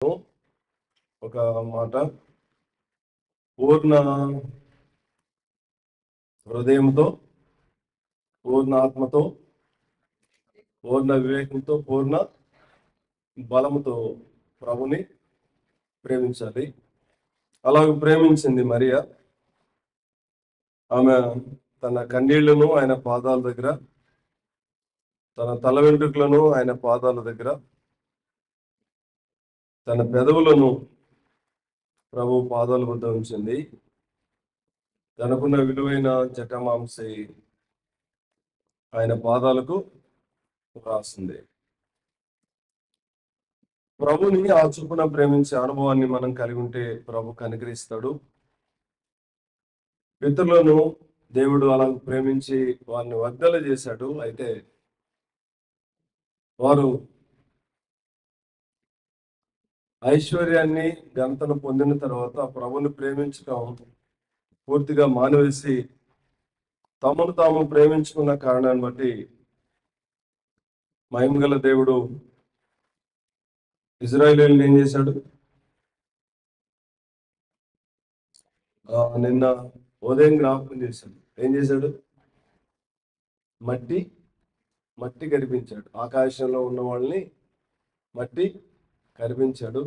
ఒక మాట, పూర్ణ హృదయంతో, పూర్ణ ఆత్మతో, పూర్ణ వివేకంతో, పూర్ణ బలముతో ప్రభుని ప్రేమించాలి. అలాగ ప్రేమించింది మరియా. ఆమె తన కన్నీళ్లను ఆయన పాదాల దగ్గర, తన తల వెంట్రుకలను ఆయన పాదాల దగ్గర, తన పెదవులను ప్రభు పాదాల వద్ద ఉంచింది. తనకున్న విలువైన జటమాంసి ఆయన పాదాలకు రాసింది. ప్రభుని ఆ చొప్పున ప్రేమించే అనుభవాన్ని మనం కలిగి ఉంటే ప్రభు కనికరిస్తాడు. పితరులను దేవుడు అలా ప్రేమించి వారిని వర్ధల చేశాడు. అయితే వారు ఐశ్వర్యాన్ని ఘనతను పొందిన తర్వాత ప్రభుని ప్రేమించడం పూర్తిగా మానివేసి తమను తాము ప్రేమించుకున్న కారణాన్ని బట్టి మహిమగల దేవుడు ఇజ్రాయేలీయులను ఏం చేశాడు? నిన్న ఉదయం జ్ఞాపకం చేశాడు. ఏం చేశాడు? మట్టి కరిపించాడు. ఆకాశంలో ఉన్న వాళ్ళని మట్టి కరిపించాడు.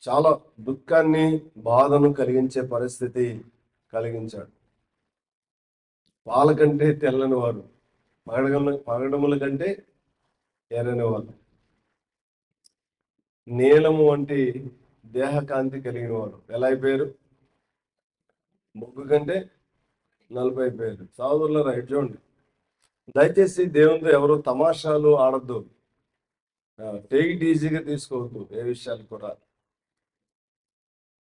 చాలా దుఃఖాన్ని, బాధను కలిగించే పరిస్థితి కలిగించాడు. పాల కంటే తెల్లని వారు, పగడముల కంటే ఎర్రని వారు, నీలము వంటి దేహకాంతి కలిగిన వారు ఎలా అయిపోయారు? ముగ్గు కంటే నలుపు అయిపోయారు. సహోదరుల రైట్ చూడండి, దయచేసి దేవునితో ఎవరు తమాషాలు ఆడద్దు. టేక్ ఇట్ ఈజీగా తీసుకోవద్దు. ఏ విషయాలు కూడా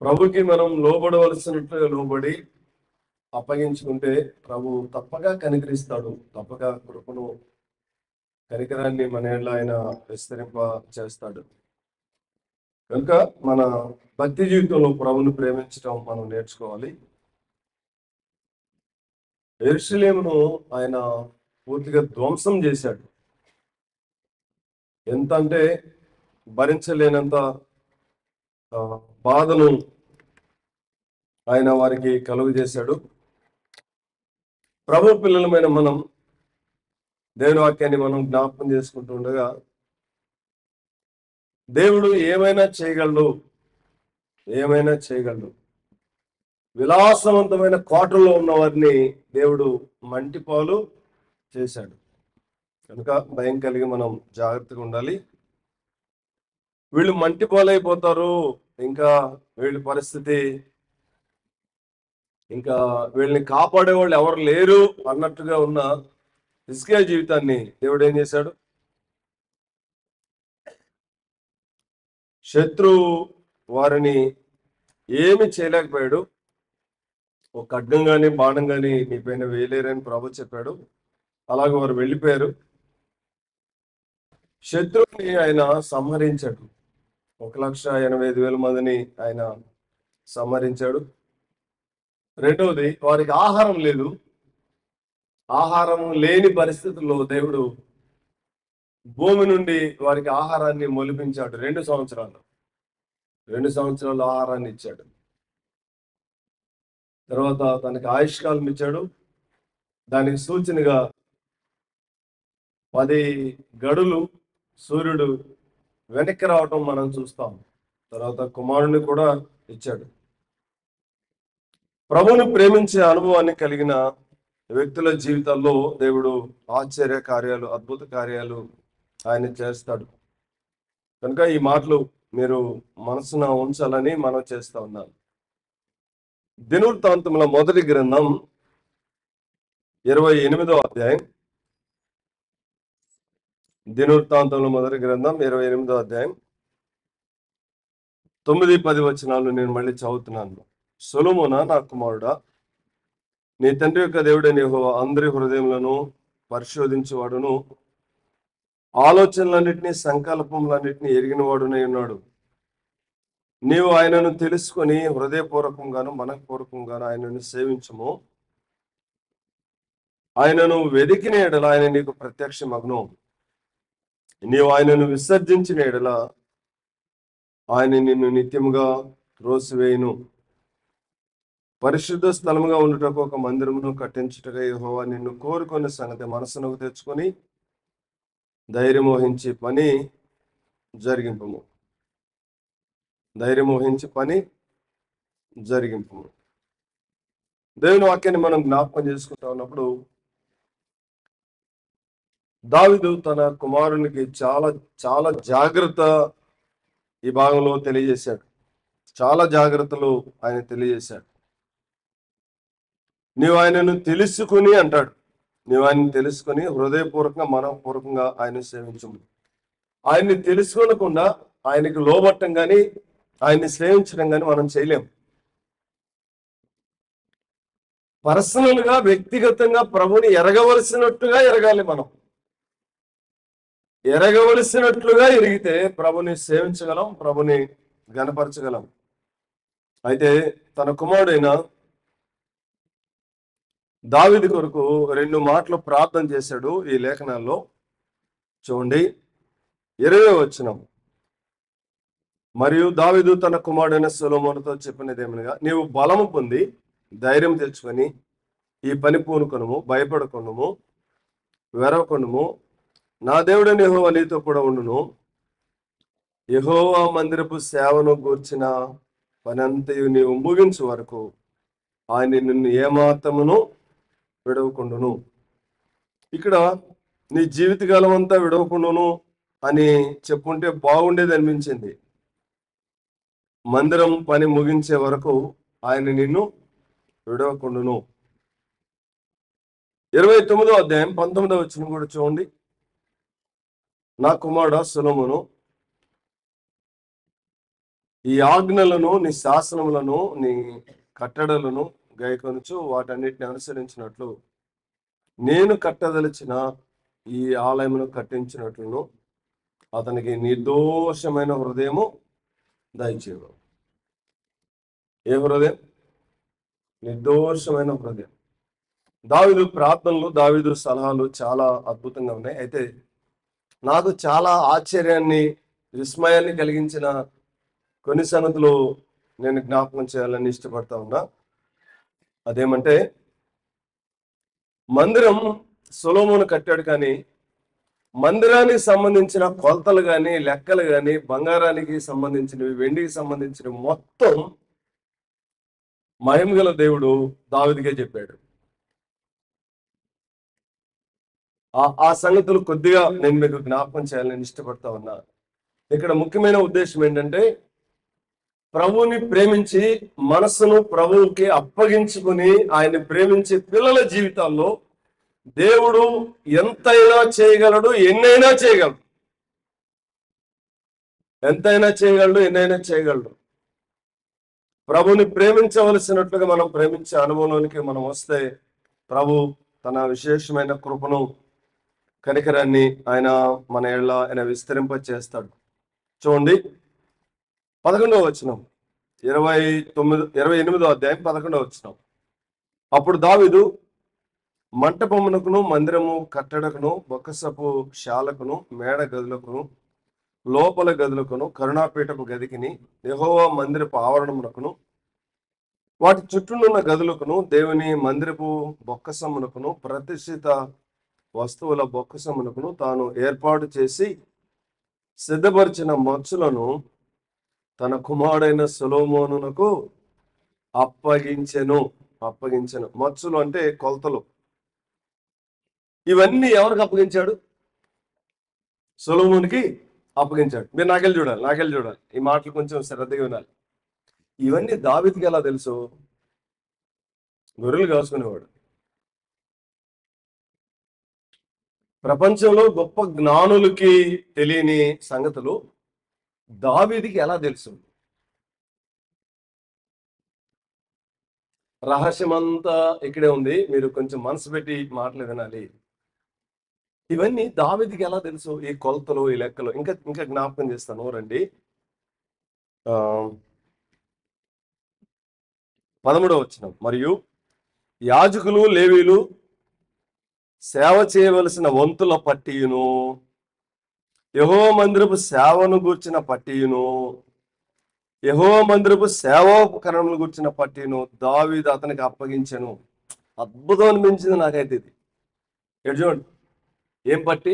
ప్రభుకి మనం లోబడవలసినట్లుగా లోబడి అప్పగించుకుంటే ప్రభు తప్పగా కనికరిస్తాడు. తప్పగా కృపను, కనికరాన్ని మన ఏళ్ళ ఆయన విస్తరింప చేస్తాడు. కనుక మన భక్తి జీవితంలో ప్రభుని ప్రేమించడం మనం నేర్చుకోవాలి. యెరూషలేమును ఆయన పూర్తిగా ధ్వంసం చేశాడు. ఎంత అంటే భరించలేనంత బాధను ఆయన వారికి కలుగు చేశాడు. ప్రభు పిల్లలమైన మనం దేవుని వాక్యాన్ని మనం జ్ఞాపకం చేసుకుంటుండగా దేవుడు ఏమైనా చేయగలడు. విలాసవంతమైన కోటలో ఉన్న వారిని దేవుడు మంటిపాలు చేశాడు. కనుక భయం కలిగి మనం జాగ్రత్తగా ఉండాలి. వీళ్ళు మంటిపాలైపోతారు, ఇంకా వీళ్ళ పరిస్థితి, ఇంకా వీళ్ళని కాపాడే వాళ్ళు ఎవరు లేరు అన్నట్టుగా ఉన్న హిజ్కియా జీవితాన్ని దేవుడు ఏం చేశాడు? శత్రువు వారిని ఏమి చేయలేకపోయాడు. ఒక ఖడ్గం కానీ బాణం కానీ నీ పైన వేయలేరని ప్రభు చెప్పాడు. అలాగే వారు వెళ్ళిపోయారు. శత్రువుని ఆయన సంహరించాడు. 1,85,000 మందిని ఆయన సంహరించాడు. రెండవది, వారికి ఆహారం లేదు. ఆహారం లేని పరిస్థితుల్లో దేవుడు భూమి నుండి వారికి ఆహారాన్ని మొలిపించాడు. 2 సంవత్సరాలు ఆహారాన్ని ఇచ్చాడు. తర్వాత తనకి ఆయుష్కాలం ఇచ్చాడు. దానికి సూచనగా 10 గడులు సూర్యుడు వెనక్కి రావటం మనం చూస్తాం. తర్వాత కుమారుని కూడా ఇచ్చాడు. ప్రభుని ప్రేమించే అనుభవాన్ని కలిగిన వ్యక్తుల జీవితాల్లో దేవుడు ఆశ్చర్య కార్యాలు, అద్భుత కార్యాలు ఆయన చేస్తాడు. కనుక ఈ మాటలు మీరు మనసున ఉంచాలని మనం చేస్తా ఉన్నాను. దినవృత్తాంతముల మొదటి గ్రంథం 28వ అధ్యాయం. దినవృత్తాంతముల మొదటి గ్రంథం 28వ అధ్యాయం 9-10 వచనాలు నేను మళ్ళీ చదువుతున్నాను. సొలొమోనా, నా కుమారుడా, నీ తండ్రి యొక్క దేవుడైన యెహోవా అందరి హృదయములను పరిశోధించేవాడును, ఆలోచనలన్నింటినీ, సంకల్పములన్నింటినీ ఎరిగిన వాడునై ఉన్నాడు. నీవు ఆయనను తెలుసుకొని హృదయపూర్వకంగాను మనఃపూర్వకంగాను ఆయనను సేవించము. ఆయనను వెదికిన ఎడల ఆయన నీకు ప్రత్యక్షమగును. నీవు ఆయనను విసర్జించిన ఎడల ఆయన నిన్ను నిత్యముగా త్రోసివేయును. పరిశుద్ధ స్థలముగా ఉండుటకు ఒక మందిరమును కట్టించుటగా యెహోవా నిన్ను కోరుకున్న సంగతి మనసునకు తెచ్చుకొని ధైర్యం వహించి పని జరిగింపము. ధైర్యం వహించి పని జరిగింపము. దేవుని వాక్యాన్ని మనం జ్ఞాపకం చేసుకుంటా ఉన్నప్పుడు దావీదు తన కుమారునికి చాలా చాలా జాగ్రత్త ఈ భాగంలో తెలియజేశాడు. చాలా జాగ్రత్తలు ఆయన తెలియజేశాడు. నీవు ఆయనను తెలుసుకుని అంటాడు. నీవు ఆయన్ని తెలుసుకుని హృదయపూర్వకంగా మనపూర్వకంగా ఆయన సేవించము. ఆయన్ని తెలుసుకోనకుండా ఆయనకి లోబట్టం కానీ ఆయన్ని సేవించడం కానీ మనం చేయలేం. పర్సనల్ గా వ్యక్తిగతంగా ప్రభుని ఎరగవలసినట్టుగా ఎరగాలి. మనం ఎరగవలసినట్లుగా ఎరిగితే ప్రభుని సేవించగలం, ప్రభుని గణపరచగలం. అయితే తన కుమారుడైన దావీదు కొరకు 2 మాటలు ప్రార్థన చేశాడు ఈ లేఖనాల్లో. చూడండి 20వ వచనం. మరియు దావీదు తన కుమారుడైన సొలొమోనుతో చెప్పినదేమనగా, నీవు బలము పొంది ధైర్యం తెచ్చుకొని ఈ పని పూనుకొనుము, భయపడకొనుము, వెరవకొనుము. నా దేవుడైన యెహోవా నీతో కూడా ఉండును. యెహోవా మందిరపు సేవను గూర్చిన పనంతయు నీవు ముగించు వరకు ఆయన నిన్ను ఏమాత్రమును విడవకుండును. ఇక్కడ నీ జీవితకాలం అంతా విడవకుండును అని చెప్పుంటే బాగుండేది అనిపించింది. మందిరం పని ముగించే వరకు ఆయన నిన్ను విడవకుండును. 29వ అధ్యాయం 19వ వచనం కూడా చూడండి. నా కుమారుడా సొలొమోను, ఈ ఆజ్ఞలను, నీ శాసనములను, నీ కట్టడలను గైకొనుచు వాటన్నిటిని అనుసరించినట్లు నేను కట్టదలిచిన ఈ ఆలయమును కట్టించినట్లును అతనికి నిర్దోషమైన హృదయము దయచేయు. ఏ హృదయం? నిర్దోషమైన హృదయం. దావీదు ప్రార్థనలు, దావీదు సలహాలు చాలా అద్భుతంగా ఉన్నాయి. అయితే నాకు చాలా ఆశ్చర్యాన్ని, విస్మయాన్ని కలిగించిన కొన్ని సంగతులు నేను జ్ఞాపకం చేయాలని ఇష్టపడతా ఉన్నా. అదేమంటే, మందిరం సొలొమోను కట్టాడు, కానీ మందిరానికి సంబంధించిన కొలతలు కానీ, లెక్కలు కానీ, బంగారానికి సంబంధించినవి, వెండికి సంబంధించినవి మొత్తం మహిమగల దేవుడు దావీదుకే చెప్పాడు. ఆ సంగతులు కొద్దిగా నేను మీకు జ్ఞాపకం చేయాలని ఇష్టపడతా ఉన్నా. ఇక్కడ ముఖ్యమైన ఉద్దేశం ఏంటంటే, ప్రభువుని ప్రేమించి మనస్సును ప్రభువుకి అప్పగించుకుని ఆయన ప్రేమించే పిల్లల జీవితాల్లో దేవుడు ఎంతైనా చేయగలడు, ఎన్నైనా చేయగలడు. ఎంతైనా చేయగలడు, ఎన్నైనా చేయగలడు. ప్రభుని ప్రేమించవలసినట్లుగా మనం ప్రేమించే అనుభవంలోనికి మనం వస్తే ప్రభు తన విశేషమైన కృపను, కనికరాన్ని ఆయన మన ఏళ్ళ ఆయన విస్తరింప చేస్తాడు. చూడండి 11వ వచనం, 28వ అధ్యాయం 11వ వచనం. అప్పుడు దావీదు మంటపమునకును, మందిరము కట్టడకును, బొక్కసపు శాలకును, మేడ గదులకును, లోపల గదులకును, కరుణాపీఠపు గదికిని, యెహోవా మందిరపు ఆవరణమునకును, వాటి చుట్టూనున్న గదులకును, దేవుని మందిరపు బొక్కసమునకును, ప్రతిష్ఠిత వస్తువుల బొక్కసమునకును తాను ఏర్పాటు చేసి సిద్ధపరిచిన మచ్చులను తన కుమారుడైన సొలొమోనునకు అప్పగించెను. మచ్చులు అంటే కొలతలు. ఇవన్నీ ఎవరికి అప్పగించాడు? సొలొమోనుకి అప్పగించాడు. మీరు నాకెళ్ళి చూడాలి. ఈ మాటలు కొంచెం శ్రద్ధగా వినాలి. ఇవన్నీ దావీదుకి ఎలా తెలుసు? గొర్రెలు కాసుకునేవాడు. ప్రపంచంలో గొప్ప జ్ఞానులకి తెలియని సంగతులు దావీదుకి ఎలా తెలుసు? రహస్యమంతా ఇక్కడే ఉంది. మీరు కొంచెం మనసు పెట్టి మాటలు వినాలి. ఇవన్నీ దావీదుకి ఎలా తెలుసు? ఈ కొలతలు, ఈ లెక్కలు. ఇంకా జ్ఞాపకం చేస్తాను రండి. 13వ వచనం. మరియు యాజకులు, లేవీలు సేవ చేయవలసిన వంతుల పట్టియును, యెహోవా మందిరపు సేవను గూర్చిన పట్టియును, యెహోవా మందిరపు సేవోపకరణములు గుర్చిన పట్టిను దావీదు అతనికి అప్పగించెను. అద్భుతం అనిపించింది నాకైతే ఇది. ఇక్కడ చూడండి, ఏం పట్టి?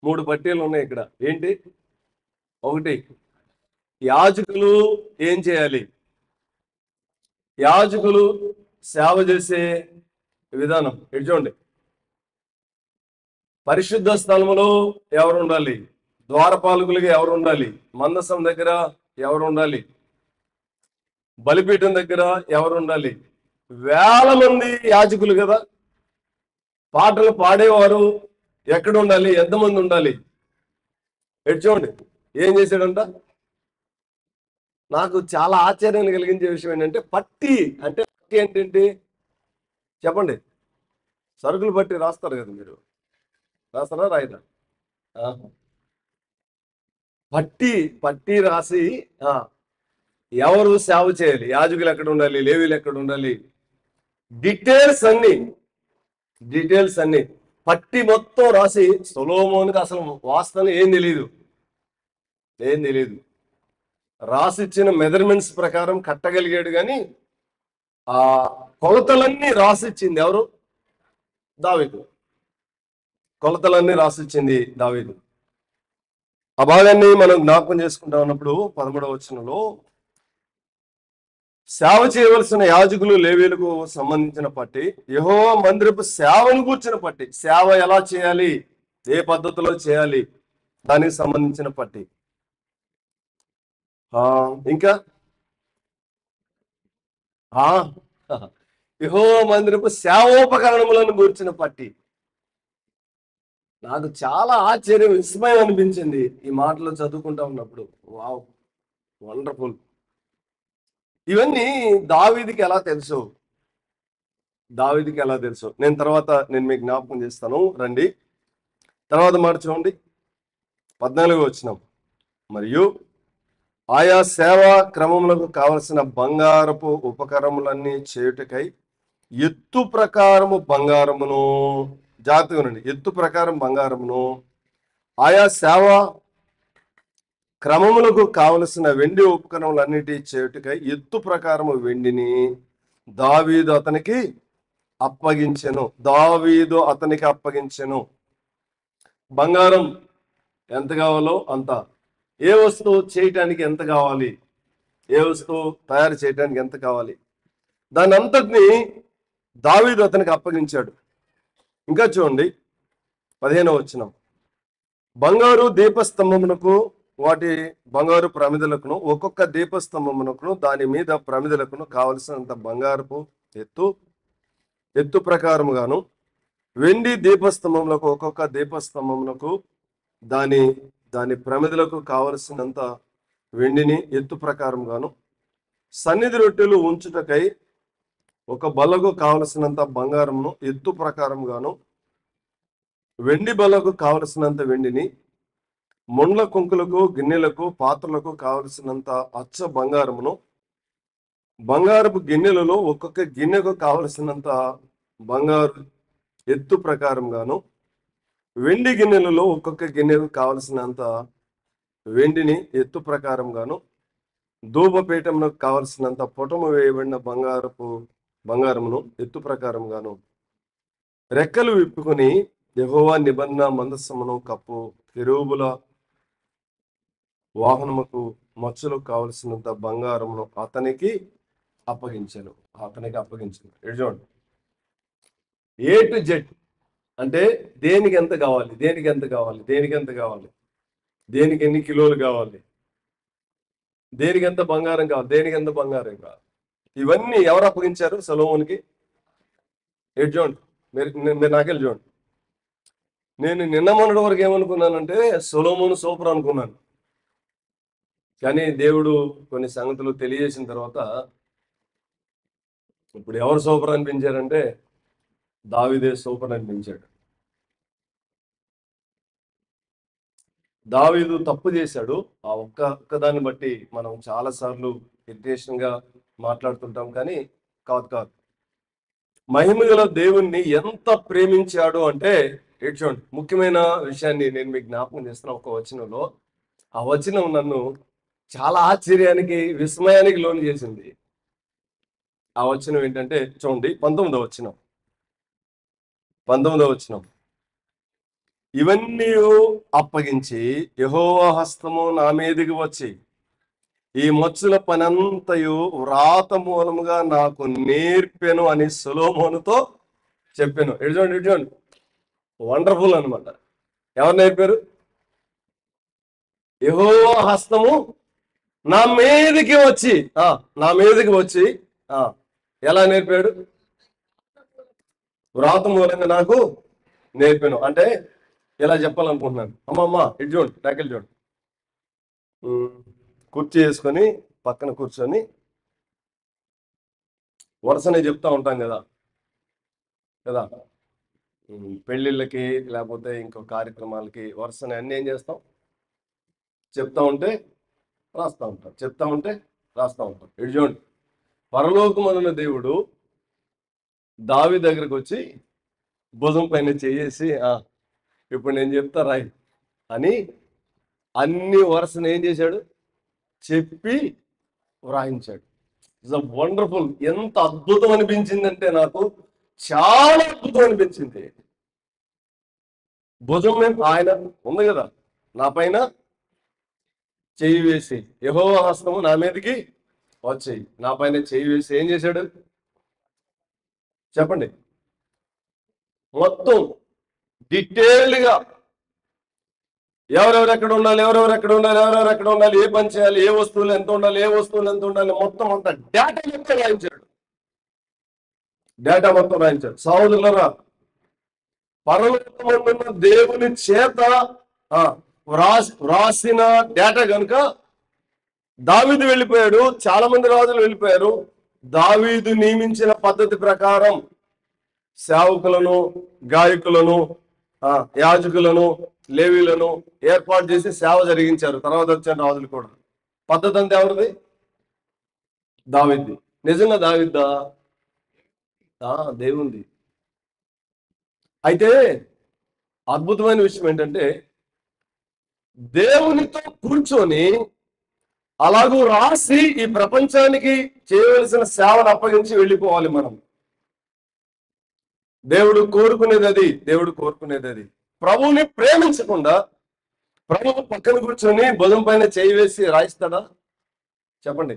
3 పట్టీలు ఉన్నాయి ఇక్కడ. ఏంటి? ఒకటి, యాజకులు ఏం చేయాలి? యాజకులు సేవ చేసే విధానం. ఇక్కడ చూడండి, పరిశుద్ధ స్థలములో ఎవరు ఉండాలి? ద్వారపాలకులుగా ఎవరు ఉండాలి? మందసం దగ్గర ఎవరు ఉండాలి? బలిపీఠం దగ్గర ఎవరు ఉండాలి? వేల మంది యాజకులు కదా, పాటలు పాడేవారు ఎక్కడ ఉండాలి? ఎంతమంది ఉండాలి? ఎటు చూడండి, ఏం చేశాడంట? నాకు చాలా ఆశ్చర్యాన్ని కలిగించే విషయం ఏంటంటే, పట్టి అంటే పట్టి ఏంటంటే చెప్పండి. సరుకులు పట్టి రాస్తారు కదా, మీరు రాస్తారా రాయరా? పట్టి పట్టి రాసి ఎవరు సేవ చేయాలి, యాజకులు ఎక్కడ ఉండాలి, లేవీలు ఎక్కడ ఉండాలి, డీటెయిల్స్ అన్ని పట్టి మొత్తం రాసి, సొలొమోనుకి అసలు వాస్తవం ఏం తెలియదు. రాసిచ్చిన మెజర్మెంట్స్ ప్రకారం కట్టగలిగాడు, కానీ ఆ కొలతలన్నీ రాసిచ్చింది ఎవరు? దావీదు. కొలతలన్నీ రాసిచ్చింది దావీదు. ఆ భాగాన్ని మనం జ్ఞాపకం చేసుకుంటా ఉన్నప్పుడు 13వ వచనంలో సేవ చేయవలసిన యాజకులు లేవీలకు సంబంధించిన పట్టి, యెహోవా మందిరపు సేవను కూర్చిన పట్టి, సేవ ఎలా చేయాలి, ఏ పద్ధతిలో చేయాలి, దానికి సంబంధించిన పట్టి. ఇంకా యెహోవా మందిరపు సేవోపకరణములను కూర్చిన పట్టి. నాకు చాలా ఆశ్చర్యం, విస్మయం అనిపించింది ఈ మాటలు చదువుకుంటా ఉన్నప్పుడు. Wow, wonderful. ఇవన్నీ దావీదుకి ఎలా తెలుసు? నేను మీకు జ్ఞాపకం చేస్తాను, రండి. తర్వాత మాట చూడండి, 14వ వచనం. మరియు ఆయా సేవా క్రమములకు కావలసిన బంగారపు ఉపకరణములన్నీ చేయుటకై ఎత్తు ప్రకారము బంగారమును, జాగ్రత్తగా ఉండండి, ఎత్తు ప్రకారం బంగారమును, ఆయా సేవా క్రమములకు కావలసిన వెండి ఉపకరణములన్నిటి చేయుటకై ఎత్తు ప్రకారము వెండిని దావీదు అతనికి అప్పగించెను. బంగారం ఎంత కావాలో అంత, ఏ వస్తువు చేయటానికి ఎంత కావాలి, ఏ వస్తువు తయారు చేయటానికి ఎంత కావాలి, దాని అంతటిని దావీదు అతనికి అప్పగించాడు. ఇంకా చూడండి, 15వ వచనం. బంగారు దీపస్తంభమునకు, వాటి బంగారు ప్రమిదలకును, ఒక్కొక్క దీపస్తంభమునకును దాని మీద ప్రమిదలకును కావలసినంత బంగారపు ఎత్తు ప్రకారముగాను, వెండి దీపస్తంభములకు ఒక్కొక్క దీపస్తంభమునకు దాని ప్రమిదలకు కావలసినంత వెండిని ఎత్తు ప్రకారంగాను, సన్నిధి రొట్టెలు ఉంచుటకై ఒక బల్లకు కావలసినంత బంగారమును ఎత్తు ప్రకారంగాను, వెండి బల్లకు కావలసినంత వెండిని, ముండ్ల కుంకులకు, గిన్నెలకు, పాత్రలకు కావలసినంత అచ్చ బంగారమును, బంగారపు గిన్నెలలో ఒక్కొక్క గిన్నెకు కావలసినంత బంగారు ఎత్తు ప్రకారంగాను, వెండి గిన్నెలలో ఒక్కొక్క గిన్నెకు కావలసినంత వెండిని ఎత్తు ప్రకారంగాను, ధూపపీఠమునకు కావలసినంత పొటము వేయబడిన బంగారమును ఎత్తు ప్రకారంగాను, రెక్కలు విప్పుకొని యెహోవా నిబంధన మందసమును కప్పు కెరూబుల వాహనముకు మచ్చలకు కావలసినంత బంగారమును అతనికి అప్పగించాను. చూడండి, ఏ టు జెడ్ అంటే దేనికి ఎంత కావాలి, దేనికి ఎన్ని కిలోలు కావాలి, దేనికి ఎంత బంగారం కావాలి, ఇవన్నీ ఎవరు అప్పగించారు? సొలొమోనుకి. చూడండి, మీరు నాకెళ్ళి చూడండి. నేను నిన్న మొన్నటి వరకు ఏమనుకున్నానంటే సొలొమోను సూపర్ అనుకున్నాను, కానీ దేవుడు కొన్ని సంగతులు తెలియజేసిన తర్వాత ఇప్పుడు ఎవరు సూపర్ అనిపించారంటే దావీదే సూపర్ అనిపించాడు. దావీదు తప్పు చేశాడు. ఆ ఒక్కదాన్ని బట్టి మనం చాలా సార్లు ఇరిటేషన్ గా మాట్లాడుతుంటాం, కానీ కాదు. మహిమగల దేవుణ్ణి ఎంత ప్రేమించాడు అంటే, చూడండి, ముఖ్యమైన విషయాన్ని నేను మీకు జ్ఞాపకం చేస్తున్నా. ఒక వచనంలో, ఆ వచనం నన్ను చాలా ఆశ్చర్యానికి, విస్మయానికి లోను చేసింది. ఆ వచనం ఏంటంటే చూడండి, 19వ వచనం. 19వ వచనం. ఇవన్నీ అప్పగించి యెహోవా హస్తము నా మీదికి వచ్చి ఈ మచ్చుల పనంతయు వ్రాత మూలముగా నాకు నేర్పెను అని సొలొమోనుతో చెప్పాను. ఎడ్జోండి ఎడ్జోండి, వండర్ఫుల్ అన్నమాట. ఎవరు నేర్పారు? యెహోవా హస్తము నా మీదకి వచ్చి నా మీదకి వచ్చి ఎలా నేర్పాడు? వ్రాత మూలంగా నాకు నేర్పాను. అంటే ఇలా చెప్పాలనుకుంటున్నాను. అమ్మమ్మ ఇటు చూడండి, ట్యాకిల్ చూడండి. కుర్చీ వేసుకొని పక్కన కూర్చొని వరుసనే చెప్తా ఉంటాం కదా కదా పెళ్ళిళ్ళకి లేకపోతే ఇంకో కార్యక్రమాలకి వరుసనే అన్ని ఏం చేస్తాం? చెప్తా ఉంటే రాస్తా ఉంటాం, చెప్తా ఉంటే రాస్తా ఉంటాం. ఇటు చూడండి, పరలోకమందున్న దేవుడు దావీదు దగ్గరకు వచ్చి భుజం పైన చేసి ఇప్పుడు నేను చెప్తా రాయి అని అన్ని వరుసను ఏం చేశాడు? చెప్పి వ్రాయించాడు. It's a wonderful. ఎంత అద్భుతం అనిపించిందంటే నాకు చాలా అద్భుతం అనిపించింది. భుజం మీద ఆయన ఉంది కదా, నా పైన చెయ్యి వేసి యెహోవా హస్తము నా మీదకి వచ్చాయి, నా పైన చెయ్యి వేసి ఏం చేశాడు చెప్పండి? మొత్తం డీటెయిల్డ్ గా ఎవరెవరు ఎక్కడ ఉండాలి, ఎవరెవరు ఎక్కడ ఉండాలి, ఎవరెవరు ఎక్కడ ఉండాలి, ఏ పని చేయాలి, ఏ వస్తువులు ఎంత ఉండాలి, ఏ వస్తువులు ఎంత ఉండాలి, మొత్తం అంతా డేటా మొత్తం రాయించాడు. డేటా మొత్తం రాయించాడు. సహోదరులారా, పరలోకమందున్న దేవుని చేత వ్రాసిన డేటా కనుక దావీదు వెళ్ళిపోయాడు, చాలా మంది రాజులు వెళ్ళిపోయారు. దావీదు నియమించిన పద్ధతి ప్రకారం సేవకులను, గాయకులను, యాజకులను, లేవీలను ఏర్పాటు చేసి సేవ జరిగించారు. తర్వాత వచ్చిన రాజులు కూడా. పద్ధతి అంతా ఎవరిది? దావీదుది. నిజంగా దావీదా? దేవుంది. అయితే అద్భుతమైన విషయం ఏంటంటే దేవునితో కూర్చొని అలాగూ రాసి ఈ ప్రపంచానికి చేయవలసిన సేవను అప్పగించి వెళ్ళిపోవాలి మనం. దేవుడు కోరుకునేది అది. దేవుడు కోరుకునేది అది. ప్రభువుని ప్రేమించకుండా ప్రభువు పక్కన కూర్చొని భుజం పైన చేయి వేసి రాయిస్తాడా? చెప్పండి,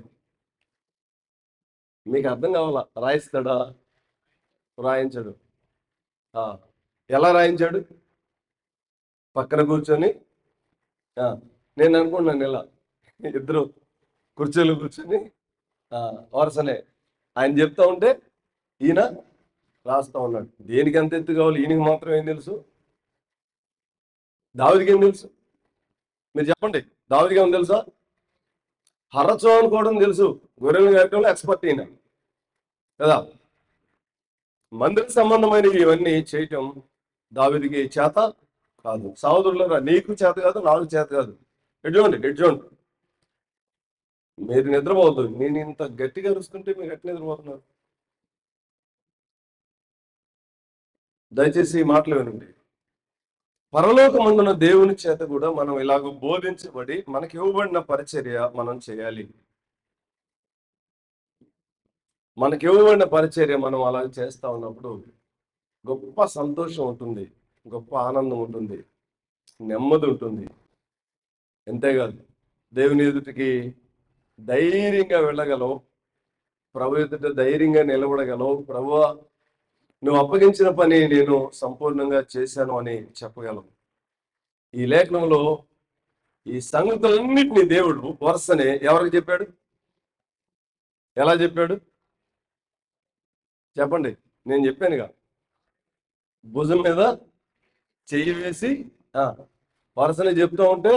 మీకు అర్థం కావాలా? రాయిస్తాడా? రాయించాడు. ఎలా రాయించాడు? పక్కన కూర్చొని నేను అనుకున్నాను ఇలా ఇద్దరు కుర్చీలు కూర్చొని వరుసనే ఆయన చెప్తా ఉంటే ఈయన రాస్తా ఉన్నాడు. దేనికి ఎంత ఎత్తు కావాలి ఈయనకి మాత్రం ఏం తెలుసు? దావీదుకి ఏం తెలుసు? మీరు చెప్పండి, దావీదుకి ఏం తెలుసా? హర్రచో అనుకోవడం తెలుసు, గొర్రెలు కాయటంలో ఎక్స్పర్ట్ ఈయన కదా. మందిర సంబంధమైనవి ఇవన్నీ చేయటం దావీదుకి చేత కాదు. సహోదరులారా, నీకు చేత కాదు, నాకు చేత కాదు. ఎడ్జోండి మీరు నిద్రపోవద్దు. నేను ఇంత గట్టిగా అరుస్తుంటే మీరు ఎట్లా నిద్రపోతున్నారు? దయచేసి ఈ మాటలు వినండి. పరలోకమందున దేవుని చేత కూడా మనం ఇలాగ బోధించబడి మనకి ఇవ్వబడిన పరిచర్య మనం చేయాలి. మనకి ఇవ్వబడిన పరిచర్య మనం అలా చేస్తా ఉన్నప్పుడు గొప్ప సంతోషం ఉంటుంది, గొప్ప ఆనందం ఉంటుంది, నెమ్మది ఉంటుంది. అంతేకాదు దేవుని ఎదుటికి ధైర్యంగా వెళ్ళగలవు, ప్రభు ఎదుట ధైర్యంగా నిలబడగలవు. ప్రభువా, నువ్వు అప్పగించిన పని నేను సంపూర్ణంగా చేశాను అని చెప్పగలవు. ఈ లేఖనంలో ఈ సంగతులన్నింటినీ దేవుడు వరుసనే ఎవరికి చెప్పాడు? ఎలా చెప్పాడు చెప్పండి? నేను చెప్పానుగా, భుజం మీద చెయ్యి వేసి వరుసనే చెప్తూ ఉంటే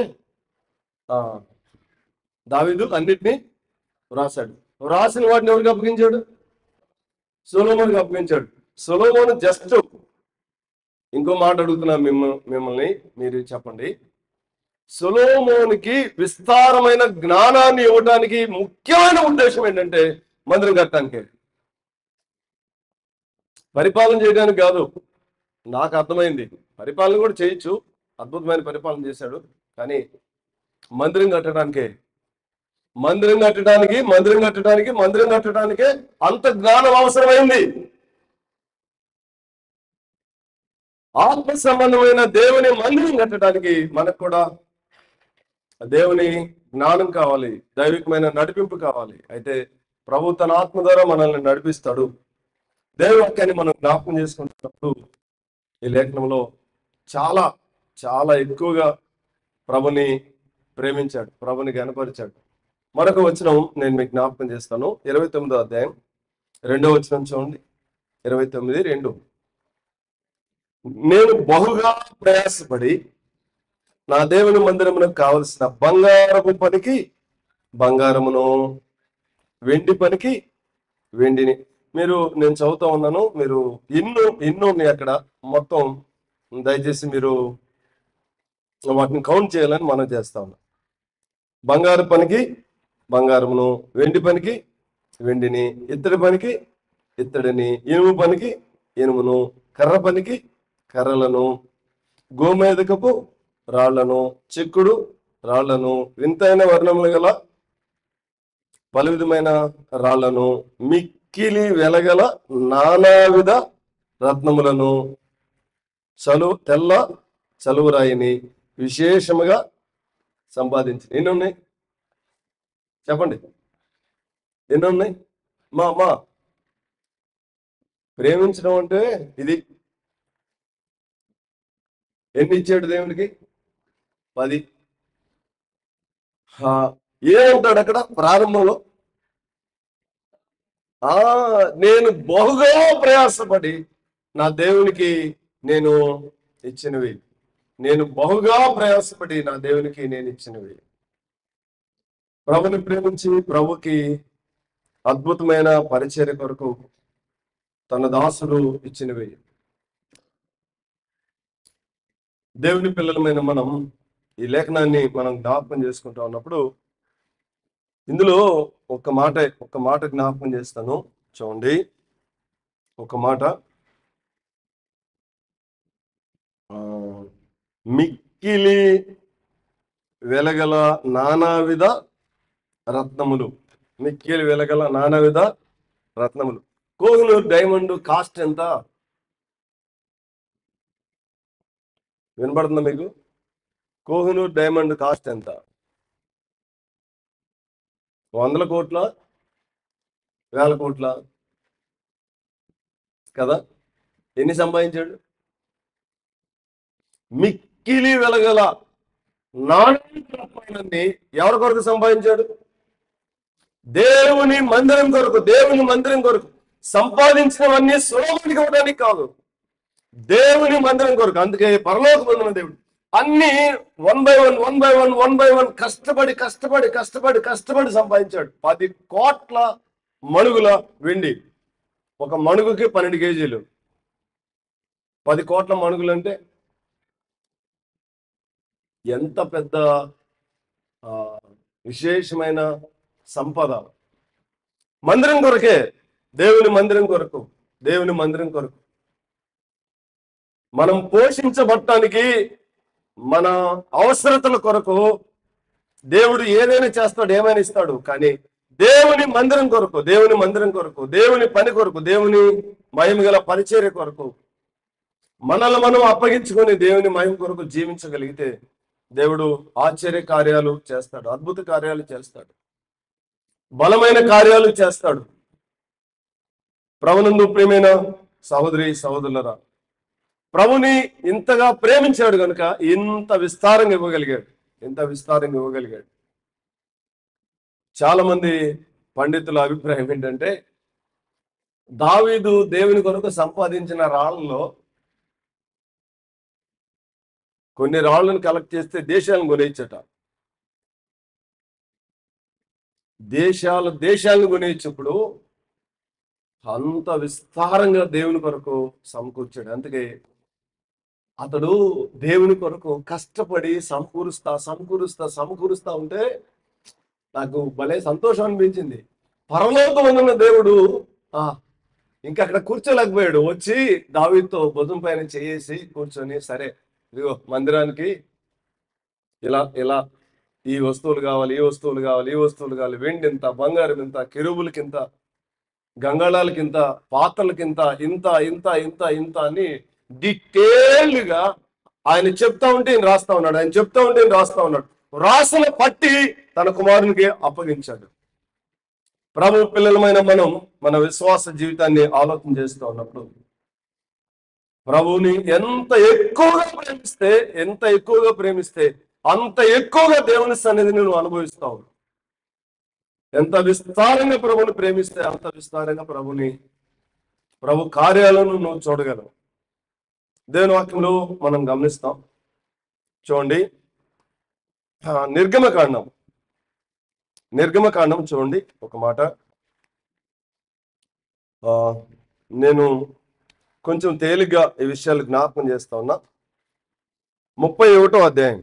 దావీదు అన్నిటినీ వ్రాసాడు. వ్రాసిన వాటిని ఎవరికి అప్పగించాడు? సొలొమోనుకి అప్పగించాడు. సొలొమోను జస్ట్ ఇంకో మాట అడుగుతున్నా మిమ్మల్ని, మీరు చెప్పండి. సొలొమోనుకి విస్తారమైన జ్ఞానాన్ని ఇవ్వడానికి ముఖ్యమైన ఉద్దేశం ఏంటంటే మందిరం కట్టడానికి, పరిపాలన చేయడానికి కాదు. నాకు అర్థమైంది, పరిపాలన కూడా చేయొచ్చు, అద్భుతమైన పరిపాలన చేశాడు, కానీ మందిరం కట్టడానికే. మందిరం కట్టడానికి మందిరం కట్టడానికి మందిరం కట్టడానికే అంత జ్ఞానం అవసరమైంది. ఆత్మ సంబంధమైన దేవుని మందిరం కట్టడానికి మనకు కూడా దేవుని జ్ఞానం కావాలి, దైవికమైన నడిపింపు కావాలి. అయితే ప్రభు తన ఆత్మ ద్వారా మనల్ని నడిపిస్తాడు. దేవుని వాక్యాన్ని మనం జ్ఞాపకం చేసుకుంటున్నప్పుడు ఈ లేఖనంలో చాలా చాలా ఎక్కువగా ప్రభుని ప్రేమించాడు, ప్రభుని గణపరిచాడు. మరొక వచనం నేను మీకు జ్ఞాపకం చేస్తాను. 29వ అధ్యాయం 2వ వచనం చూడండి. 29:2. నేను బహుగా ప్రయాసపడి నా దేవుని మందిరమునకు కావలసిన బంగారపు పనికి బంగారమును, వెండి పనికి వెండిని. నేను చదువుతా ఉన్నాను, మీరు ఎన్నో ఉన్నాయి అక్కడ. మొత్తం దయచేసి మీరు వాటిని కౌంట్ చేయాలని మనం చేస్తా ఉన్నాం. బంగారు పనికి బంగారమును, వెండి పనికి వెండిని, ఇత్తడి పనికి ఇత్తడిని, ఇనుము పనికి ఇనుమును, కర్ర పనికి కర్రలను, గోమేదకపు రాళ్లను, చెక్కుడు రాళ్లను, వింతైన వర్ణములు గల పలు విధమైన రాళ్లను, మిక్కిలి వెలగల నానావిధ రత్నములను, తెల్ల చలువరాయిని విశేషముగా సంపాదించి. ఎన్ని ఉన్నాయి చెప్పండి, ఎన్ని ఉన్నాయి? మా ప్రేమించడం అంటే ఇది. ఎన్ని ఇచ్చాడు దేవునికి? 10. ఏమంటాడు అక్కడ ప్రారంభంలో? నేను బహుగా ప్రయాసపడి నా దేవునికి నేను ఇచ్చినవి. నేను బహుగా ప్రయాసపడి నా దేవునికి నేను ఇచ్చినవి. ప్రభుని ప్రేమించి ప్రభుకి అద్భుతమైన పరిచర్య కొరకు తన దాసుడు ఇచ్చినవి. దేవుని పిల్లలమైన మనం ఈ లేఖనాన్ని మనం జ్ఞాపకం చేసుకుంటా ఉన్నప్పుడు ఇందులో ఒక మాట జ్ఞాపకం చేస్తాను. చూడండి, ఒక మాట, మిక్కిలి వెలగల నానావిధ రత్నములు. మిక్కిలి వెలగల నానావిధ రత్నములు. కోహినూర్ డైమండ్ కాస్ట్ ఎంత వినబడుతుందా మీకు? కోహినూర్ డైమండ్ కాస్ట్ ఎంత? 100 కోట్ల, 1000 కోట్ల కదా? ఎన్ని సంపాదించాడు? మిక్కిలి వెలగల నాణ్యతని ఎవరి కొరకు సంపాదించాడు? దేవుని మందిరం కొరకు. దేవుని మందిరం కొరకు సంపాదించినవన్నీ సులభానికి ఇవ్వడానికి కాదు, దేవుని మందిరం కొరకు. అందుకే పరలోకమందున దేవుడు అన్ని 1 by 1 కష్టపడి సంపాదించాడు. 10 కోట్ల మణుగుల వెండి. ఒక మణుగుకి 12 కేజీలు. 10 కోట్ల మణుగులు అంటే ఎంత పెద్ద విశేషమైన సంపద. మందిరం కొరకే, దేవుని మందిరం కొరకు, దేవుని మందిరం కొరకు మనం పోషించబడటానికి, మన అవసరతల కొరకు దేవుడు ఏదైనా చేస్తాడు, ఏమైనా ఇస్తాడు. కానీ దేవుని మందిరం కొరకు, దేవుని మందిరం కొరకు, దేవుని పని కొరకు, దేవుని మహిమ గల పరిచర్య కొరకు మనల్ని మనం అప్పగించుకొని దేవుని మహిమ కొరకు జీవించగలిగితే దేవుడు ఆశ్చర్య కార్యాలు చేస్తాడు, అద్భుత కార్యాలు చేస్తాడు, బలమైన కార్యాలు చేస్తాడు. ప్రభునందు ప్రియమైన సహోదరి సహోదరులరా, ప్రభుని ఇంతగా ప్రేమించాడు కనుక ఇంత విస్తారంగా ఇవ్వగలిగాడు. చాలా మంది పండితుల అభిప్రాయం ఏంటంటే, దావీదు దేవుని కొరకు సంపాదించిన రాళ్లలో కొన్ని రాళ్లను కలెక్ట్ చేస్తే దేశాలను కొనేయచ్చట. దేశాలను కొనేయచ్చప్పుడు అంత విస్తారంగా దేవుని కొరకు సమకూర్చాడు. అందుకే అతడు దేవుని కొరకు కష్టపడి సమకూరుస్తా ఉంటే నాకు భలే సంతోషం అనిపించింది. పరలోకం ఉన్న దేవుడు ఇంకా అక్కడ కూర్చోలేకపోయాడు. వచ్చి దావీదుతో భుజం పైన చేసి కూర్చొని, సరే ఇదిగో మందిరానికి ఇలా ఇలా ఈ వస్తువులు కావాలి, ఈ వస్తువులు కావాలి, ఈ వస్తువులు కావాలి, వెండి ఇంత, బంగారం ఇంత, కెరూబులకింత, గంగాళాలకింత, పాత్రలకింత, ఇంత ఇంత ఇంత ఇంత అని డీటెయిల్డ్గా ఆయన చెప్తా ఉంటే ఈయన రాస్తా ఉన్నాడు. ఆయన చెప్తా ఉంటే ఈయన రాస్తా ఉన్నాడు. రాసిన పట్టి తన కుమారునికి అప్పగించాడు. ప్రభు పిల్లలమైన మనం మన విశ్వాస జీవితాన్ని ఆలోచన చేస్తూ ఉన్నప్పుడు ప్రభువుని ఎంత ఎక్కువగా ప్రేమిస్తే అంత ఎక్కువగా దేవుని సన్నిధిని నువ్వు అనుభవిస్తావు. ఎంత విస్తారంగా ప్రభుని ప్రేమిస్తే అంత విస్తారంగా ప్రభు కార్యాలను నువ్వు చూడగలవు. దేవుని వాక్యంలో మనం గమనిస్తాం. చూడండి, నిర్గమకాండం చూడండి ఒక మాట. నేను కొంచెం తేలిగ్గా ఈ విషయాలు జ్ఞాపకం చేస్తా ఉన్నా. 31వ అధ్యాయం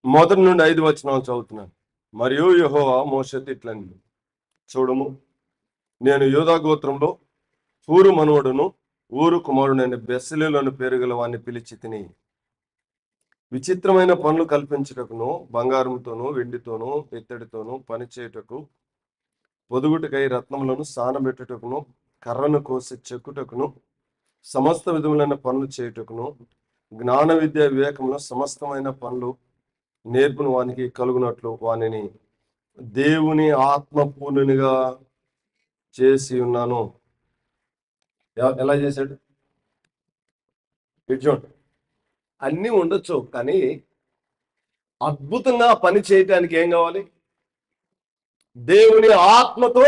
1 నుండి 5 వచనాలు చదువుతున్నాను. మరియు యెహోవా మోషేతో ఇట్లనెను, చూడుము, నేను యూదా గోత్రంలో హూరు మనవడును ఊరు కుమారుడైన బెసలేలను పేరుగల వాడిని పిలిచి తిని విచిత్రమైన పనులు కల్పించుటకును, బంగారంతోనూ వెండితోనూ ఇత్తడితోనూ పని చేయుటకు, పొదుగుటకై రత్నములను సానబెట్టుటకును, కర్రను కోసి చెక్కుటకును, సమస్త విధములైన పనులు చేయుటకును, జ్ఞాన విద్య వివేకమును సమస్తమైన పనులు నేర్పును వానికి కలుగునట్లు వానిని దేవుని ఆత్మపూర్ణునిగా చేసి ఉన్నాను. ఎలా చేశాడు? చూడండి, అన్నీ ఉండొచ్చు, కానీ అద్భుతంగా పని చేయటానికి ఏం కావాలి? దేవుని ఆత్మతో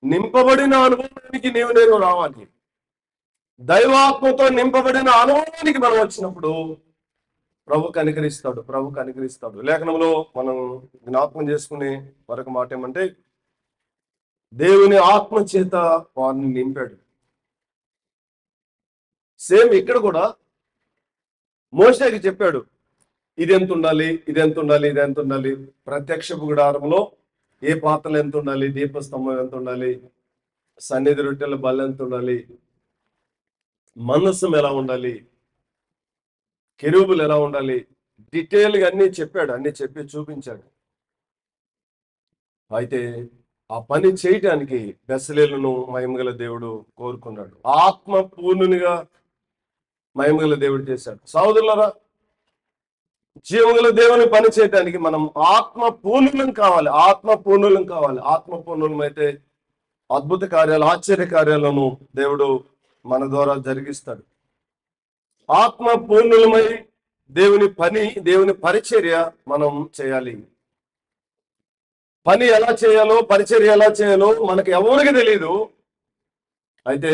నింపబడిన అనుభవానికి నేను రావాలి. దైవాత్మతో నింపబడిన అనుభవానికి మనం వచ్చినప్పుడు ప్రభు కనికరిస్తాడు. లేఖనంలో మనం జ్ఞాపకం చేసుకునే మరొక మాట ఏమంటే, దేవుని ఆత్మ చేత వారిని నింపాడు. సేమ్ ఇక్కడ కూడా మోషేకి చెప్పాడు, ఇది ఎంత ఉండాలి, ఇది ఎంత ఉండాలి, ఇది ఎంత ఉండాలి. ప్రత్యక్షపు గుడారంలో ఏ పాత్రలు ఎంత ఉండాలి, దీపస్తంభం ఎంత ఉండాలి, సన్నిధి రొట్టెల బల్ల ఎంత ఉండాలి, మందసం ఎలా ఉండాలి, కెరూబులు ఎలా ఉండాలి, డీటెయిల్గా అన్ని చెప్పాడు. అన్ని చెప్పి చూపించాడు. అయితే ఆ పని చేయటానికి బెసలేలును మహిమగల దేవుడు కోరుకున్నాడు. ఆత్మ పూర్ణునిగా మహిమగల దేవుడు చేశాడు. సహోదరులారా, జీవగల దేవుని పని చేయటానికి మనం ఆత్మ పూర్ణులం కావాలి. ఆత్మ పూర్ణులమైతే అద్భుత కార్యాలు, ఆశ్చర్య కార్యాలను దేవుడు మన ద్వారా జరిగిస్తాడు. ఆత్మ పూర్ణులమై దేవుని పరిచర్య మనం చేయాలి. పని ఎలా చేయాలో, పరిచర్య ఎలా చేయాలో మనకు ఎవరికి తెలియదు. అయితే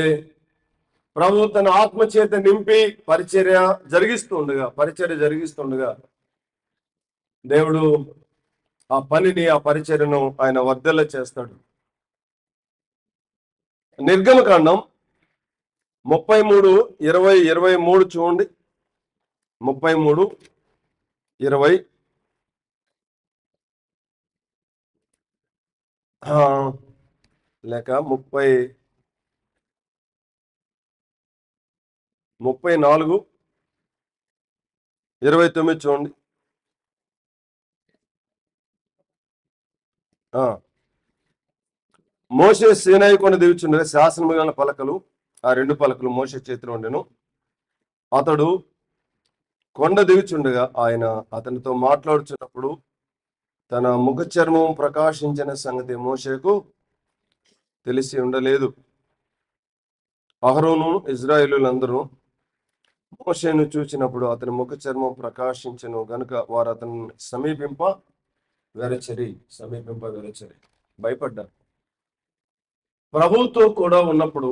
ప్రభు తన ఆత్మ చేత నింపి పరిచర్య జరిగిస్తుండగా దేవుడు ఆ పనిని, ఆ పరిచర్యను ఆయన వర్ధెల్ల చేస్తాడు. నిర్గమకాండం 33:20-23 చూడండి. 33:20 లేక 34:29 చూడండి. మోషే సీనాయి కొండ దిగుచుండగా శాసనముగల పలకలు, ఆ 2 పలకలు మోషే చేతిలో ఉండెను. అతడు కొండ దిగుచుండగా ఆయన అతనితో మాట్లాడుచున్నప్పుడు తన ముఖ చర్మం ప్రకాశించిన సంగతి మోషేకు తెలిసి ఉండలేదు. అహరోను ఇజ్రాయేలులందరూ మోషేను చూచినప్పుడు అతని ముఖ చర్మం ప్రకాశించెను గనుక వారు అతన్ని సమీపింప వెరచరి భయపడ్డారు. ప్రభుతో కూడా ఉన్నప్పుడు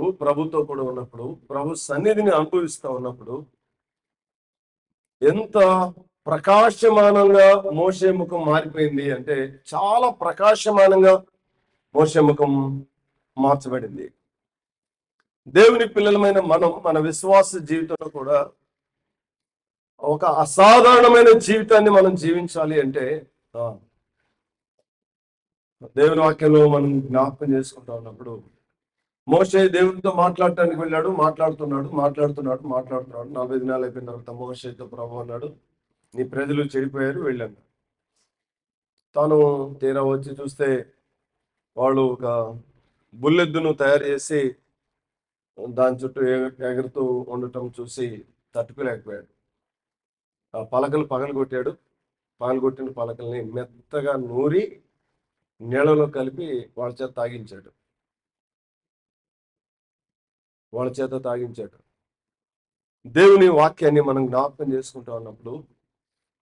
ప్రభు సన్నిధిని అనుభవిస్తూ ఉన్నప్పుడు ఎంత ప్రకాశమానంగా మోషే ముఖం మారిపోయింది అంటే, చాలా ప్రకాశమానంగా మోషే ముఖం మార్చబడింది. దేవుని పిల్లలమైన మనం మన విశ్వాస జీవితంలో కూడా ఒక అసాధారణమైన జీవితాన్ని మనం జీవించాలి అంటే దేవుని వాక్యంలో మనం జ్ఞాపకం చేసుకుంటా ఉన్నప్పుడు మోషే దేవునితో మాట్లాడటానికి వెళ్ళాడు. మాట్లాడుతున్నాడు 40 దినాలు అయిపోయిన తర్వాత మోషేతో ప్రభు అన్నాడు, నీ ప్రజలు చెడిపోయారు, వెళ్ళాను. తాను తీరా వచ్చి చూస్తే వాళ్ళు ఒక బుల్లెద్దును తయారు చేసి దాని చుట్టూ ఎగురుతూ ఉండటం చూసి తట్టుకోలేకపోయాడు. ఆ పలకలు పగలగొట్టాడు. పగలగొట్టిన పలకల్ని మెత్తగా నూరి నీళ్ళలో కలిపి వాళ్ళ చేత తాగించాడు. దేవుని వాక్యాన్ని మనం జ్ఞాపకం చేసుకుంటా ఉన్నప్పుడు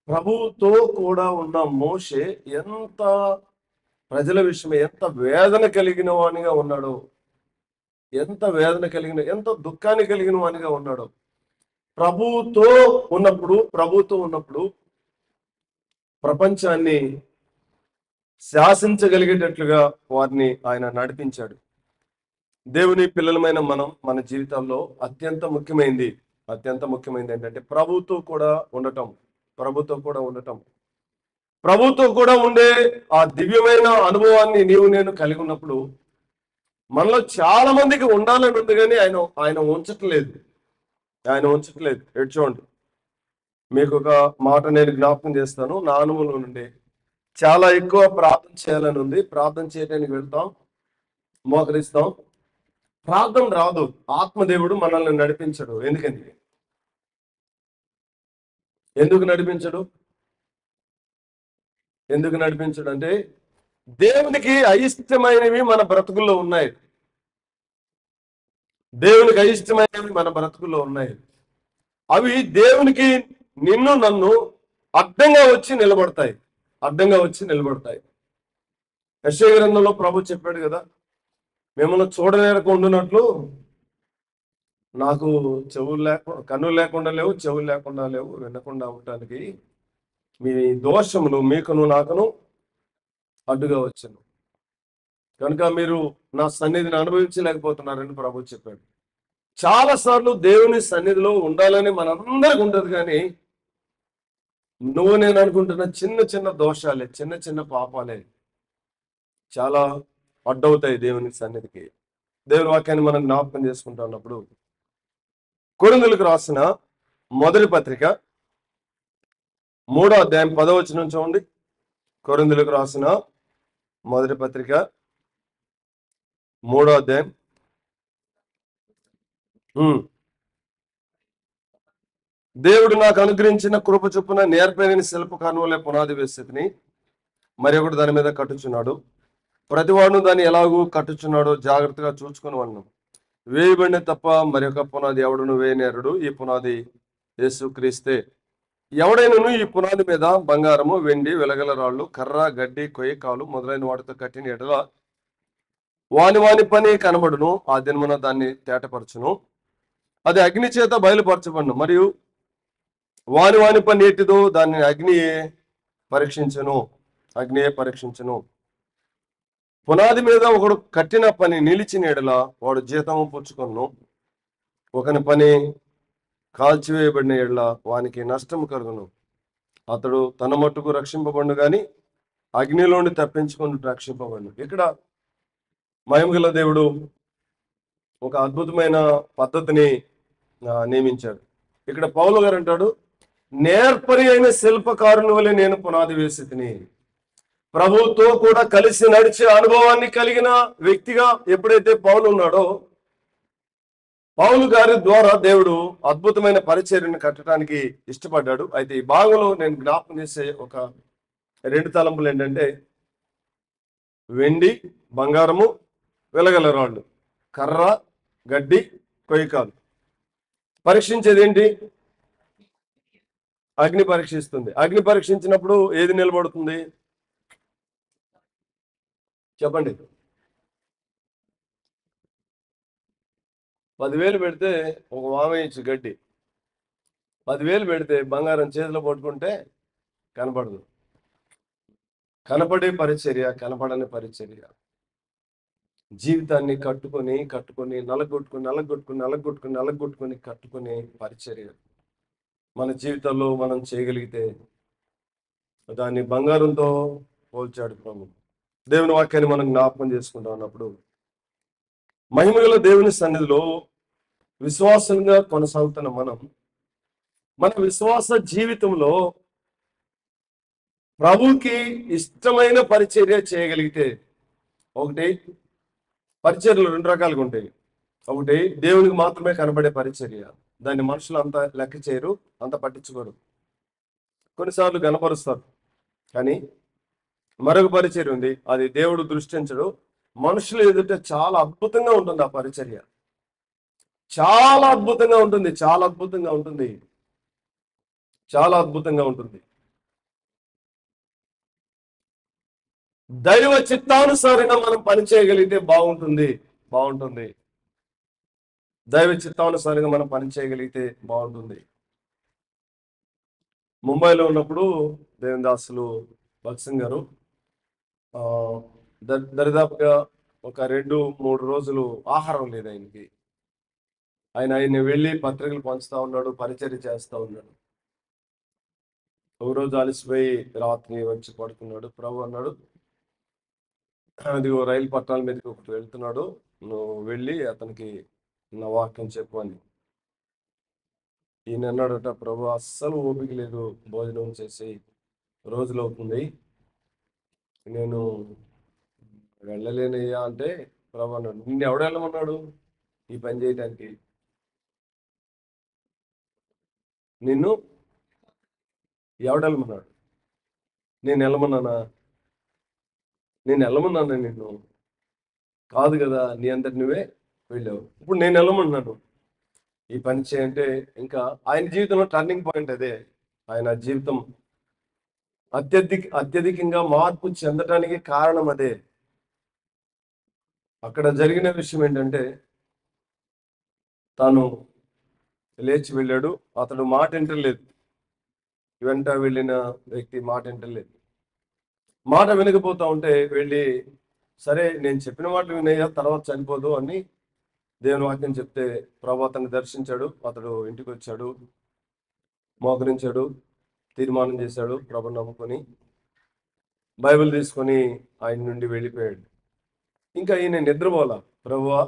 ప్రభువుతో కూడా ఉన్న మోషే ఎంత ప్రజల విషయమే ఎంత వేదన కలిగిన వానిగా ఉన్నాడో, ఎంత దుఃఖాన్ని కలిగిన వానిగా ఉన్నాడో. ప్రభువుతో ఉన్నప్పుడు ప్రపంచాన్ని శాసించగలిగేటట్లుగా వారిని ఆయన నడిపించాడు. దేవుని పిల్లలమైన మనం మన జీవితాల్లో అత్యంత ముఖ్యమైనది ఏంటంటే ప్రభువుతో కూడా ఉండటం. ప్రభువుతో కూడా ఉండే ఆ దివ్యమైన అనుభవాన్ని నీవు నేను కలిగి ఉన్నప్పుడు మనలో చాలా మందికి ఉండాలని ఉంది, కానీ ఆయన ఉంచట్లేదు. చూడండి, మీకు ఒక మాట నేను జ్ఞాపకం చేస్తాను. నా అనుభవం నుండి చాలా ఎక్కువ ప్రార్థన చేయాలని ఉంది. ప్రార్థన చేయడానికి వెళ్తాం, మోకరిస్తాం, ప్రార్థన రాదు. ఆత్మదేవుడు మనల్ని నడిపించడు. ఎందుకు నడిపించడు అంటే దేవునికి అయిష్టమైనవి మన బ్రతుకుల్లో ఉన్నాయి. అవి దేవునికి నిన్ను నన్ను అడ్డంగా వచ్చి నిలబడతాయి. యెషయా గ్రంథంలో ప్రభు చెప్పాడు కదా, మిమ్మల్ని చూడలేకుండానట్లు నాకు కన్నులు లేకుండా లేవు, చెవులు లేకుండా లేవు, వినకుండా ఉండటానికి మీ దోషములు మీకును నాకును అడ్డుగా వచ్చాను, కనుక మీరు నా సన్నిధిని అనుభవించలేకపోతున్నారని ప్రభు చెప్పాడు. చాలా సార్లు దేవుని సన్నిధిలో ఉండాలని మనందరికి ఉంటుంది, కానీ నేను అనుకుంటున్న చిన్న చిన్న దోషాలే, చిన్న చిన్న పాపాలే చాలా అడ్డవుతాయి దేవుని సన్నిధికి. దేవుని వాక్యాన్ని మనం జ్ఞాపకం చేసుకుంటా ఉన్నప్పుడు కొరింథీయులకు రాసిన మొదటి పత్రిక 3వ అధ్యాయం 10వ వచనం చూడండి. కొరింథీయులకు రాసిన మొదటి పత్రిక 3వ అధ్యాయం. దేవుడు నాకు అనుగ్రహించిన కృప చొప్పున నేర్పైన శిల్పకారుని వలె పునాది వేసేతిని, మరి ఒకడు దాని మీద కట్టుచున్నాడు. ప్రతివాడును దాన్ని ఎలాగూ కట్టుచున్నాడో జాగ్రత్తగా చూచుకొని ఉన్నాం. వేయబడిన తప్ప మరి ఒక పునాది ఎవడును వేయనేరుడు. ఈ పునాది యేసుక్రీస్తే. ఎవడైనను ఈ పునాది మీద బంగారము, వెండి, వెలగల రాళ్ళు, కర్ర, గడ్డి, కొయ్యకాలు మొదలైన వాటితో కట్టిన ఎడల వాని పని కనబడును. ఆ దినమున దాన్ని తేటపరచును. అది అగ్ని చేత బయలుపరచబడును. మరియు వాని పని నీటిదో దాన్ని అగ్నియే పరీక్షించును. పునాది మీద ఒకడు కట్టిన పని నిలిచిన ఎడల వాడు జీతము పుచ్చుకొను. ఒకని పని కాల్చివేయబడిన ఎడల వానికి నష్టము కలుగును. అతడు తన మట్టుకు రక్షింపబడును, గాని అగ్నిలోని తప్పించుకొని రక్షింపబడును. ఇక్కడ మహిమగల దేవుడు ఒక అద్భుతమైన పద్ధతిని నియమించాడు. ఇక్కడ పౌలు గారు అంటాడు, నేర్పరి అయిన శిల్పకారుని వలె నేను పునాది వేసి తిని. ప్రభువుతో కూడా కలిసి నడిచే అనుభవాన్ని కలిగిన వ్యక్తిగా ఎప్పుడైతే పౌలు ఉన్నాడో, పౌలు గారి ద్వారా దేవుడు అద్భుతమైన పరిచర్యను కట్టడానికి ఇష్టపడ్డాడు. అయితే ఈ భాగంలో నేను జ్ఞాపకం చేసే ఒక 2 తలంపులు ఏంటంటే, వెండి, బంగారము, వెలగల రాళ్ళు, కర్ర, గడ్డి, కొయ్యకాలు. పరీక్షించేది ఏంటి? అగ్ని పరీక్షిస్తుంది. అగ్ని పరీక్షించినప్పుడు ఏది నిలబడుతుంది చెప్పండి? 10,000 పెడితే ఒక వామేయచ్చు గడ్డి. 10,000 పెడితే బంగారం చేతిలో పట్టుకుంటే కనపడదు. కనపడే పరిచర్య, కనపడని పరిచర్య. జీవితాన్ని కట్టుకొని కట్టుకునే పరిచర్య మన జీవితంలో మనం చేయగలిగితే దాన్ని బంగారంతో పోల్చాడు ప్రభు. దేవుని వాక్యాన్ని మనం జ్ఞాపకం చేసుకుంటా ఉన్నప్పుడు మహిమగల దేవుని సన్నిధిలో విశ్వాసంగా కొనసాగుతున్న మన విశ్వాస జీవితంలో ప్రభుకి ఇష్టమైన పరిచర్య చేయగలిగితే, ఒకటి, పరిచర్యలు రెండు రకాలుగా ఉంటాయి. ఒకటి, దేవునికి మాత్రమే కనబడే పరిచర్య, దాన్ని మనుషులు అంత లెక్క చేయరు, అంత పట్టించుకోరు, కొన్నిసార్లు గనపరుస్తారు. కానీ మరొక పరిచర్య ఉంది, అది దేవుడు దృష్టించడు, మనుషులు ఎదుట చాలా అద్భుతంగా ఉంటుంది. ఆ పరిచర్య చాలా అద్భుతంగా ఉంటుంది, చాలా అద్భుతంగా ఉంటుంది, చాలా అద్భుతంగా ఉంటుంది. దైవ చిత్తానుసారంగా మనం పని చేయగలిగితే బాగుంటుంది. దైవ చిత్తానుసారంగా మనం పని చేయగలిగితే బాగుంటుంది. ముంబైలో ఉన్నప్పుడు దేవదాసులు భగత్ సింగ్ గారు దరిదాపుగా ఒక 2-3 రోజులు ఆహారం లేదు ఆయనకి. ఆయన వెళ్ళి పత్రికలు పంచుతా ఉన్నాడు, పరిచర్య చేస్తా ఉన్నాడు. ఒక రోజు అలసిపోయి రాత్రి వచ్చి పడుకున్నాడు. ప్రభు అన్నాడు, అదిగో రైలు పట్టాల మీదకి ఒకటి వెళ్తున్నాడు, నువ్వు వెళ్ళి అతనికి నా వాక్యం చెప్పు అని. ఈయన అన్నాడట, ప్రభు అస్సలు ఓపిక లేదు, భోజనం చేసి రోజులు అవుతుంది, నేను వెళ్ళలేనయ్యా అంటే, ప్రభు అన్నాడు, నిన్ను ఎవడు వెళ్ళమన్నాడు ఈ పని చేయడానికి? నిన్ను ఎవడెళ్ళమన్నాడు? నేను వెళ్ళమన్నానా? నిన్ను కాదు కదా, నీ అంతటి నువ్వే వెళ్ళావు. ఇప్పుడు నేను వెళ్ళమన్నాను ఈ పని చేయంటే. ఇంకా ఆయన జీవితంలో టర్నింగ్ పాయింట్ అదే. ఆయన జీవితం అత్యధికంగా మార్పు చెందటానికి కారణం అదే. అక్కడ జరిగిన విషయం ఏంటంటే, తాను లేచి వెళ్ళాడు, అతడు మాట వింటలేదు. వెంట వెళ్ళిన వ్యక్తి మాట వింటలేదు. మాట వినకపోతా ఉంటే వెళ్ళి, సరే నేను చెప్పిన మాట వినయ్యా, తర్వాత చనిపోదు అని దేవుని వాక్యం చెప్తే ప్రభు అతన్ని దర్శించాడు. అతడు ఇంటికి వచ్చాడు, మోకరించాడు, తీర్మానం చేశాడు, ప్రభు నమ్ముకొని బైబిల్ తీసుకొని ఆయన నుండి వెళ్ళిపోయాడు. ఇంకా ఈయన నిద్రపోలా, ప్రభువా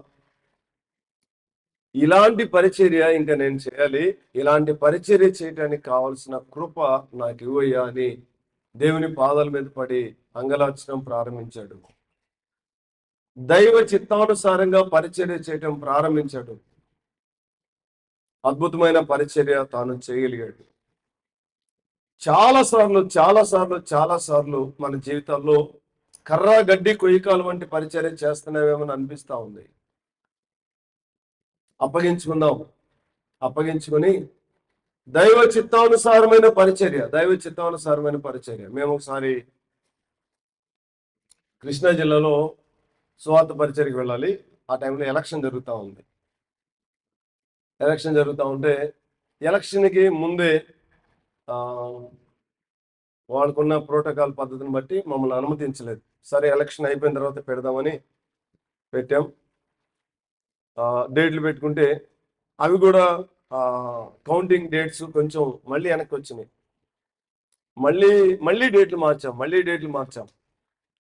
ఇలాంటి పరిచర్య ఇంకా నేను చేయాలి, ఇలాంటి పరిచర్య చేయడానికి కావలసిన కృప నాకు ఇవ్వయ్యా అని దేవుని పాదాల మీద పడి అంగలార్చడం ప్రారంభించాడు. దైవ చిత్తానుసారంగా పరిచర్య చేయటం ప్రారంభించాడు. అద్భుతమైన పరిచర్య తాను చేయగలిగాడు. చాలా సార్లు మన జీవితాల్లో కర్ర గడ్డి కొయ్యకాలు వంటి పరిచర్య చేస్తున్నామేమని అనిపిస్తా ఉంది. అప్పగించుకుని దైవ చిత్తానుసారమైన పరిచర్య. మేము ఒకసారి కృష్ణా జిల్లాలో సువార్త పరిచర్యకి వెళ్ళాలి. ఆ టైంలో ఎలక్షన్ జరుగుతూ ఉంటే ఎలక్షన్కి ముందే వాళ్ళకున్న ప్రోటోకాల్ పద్ధతిని బట్టి మమ్మల్ని అనుమతించలేదు. సరే, ఎలక్షన్ అయిపోయిన తర్వాత పెడదామని పెట్టాం. డేట్లు పెట్టుకుంటే అవి కూడా కౌంటింగ్ డేట్స్ కొంచెం మళ్ళీ వెనక్కి వచ్చినాయి. మళ్ళీ డేట్లు మార్చాం.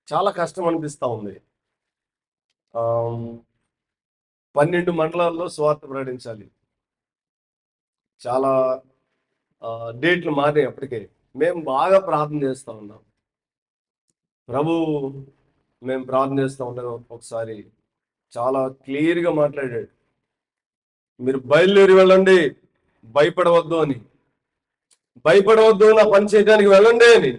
చాలా కష్టం అనిపిస్తూ ఉంది. 12 మండలాల్లో సువార్త ప్రకటించాలి. చాలా డేట్లు మారాయి. అప్పటికే మేము బాగా ప్రార్థన చేస్తూ ఉన్నాం. మేము ప్రార్థన చేస్తూ ఉండగా ఒకసారి చాలా క్లియర్గా మాట్లాడాడు, మీరు బయలుదేరి వెళ్ళండి, భయపడవద్దు, నా పని చేయడానికి వెళ్ళండి అని.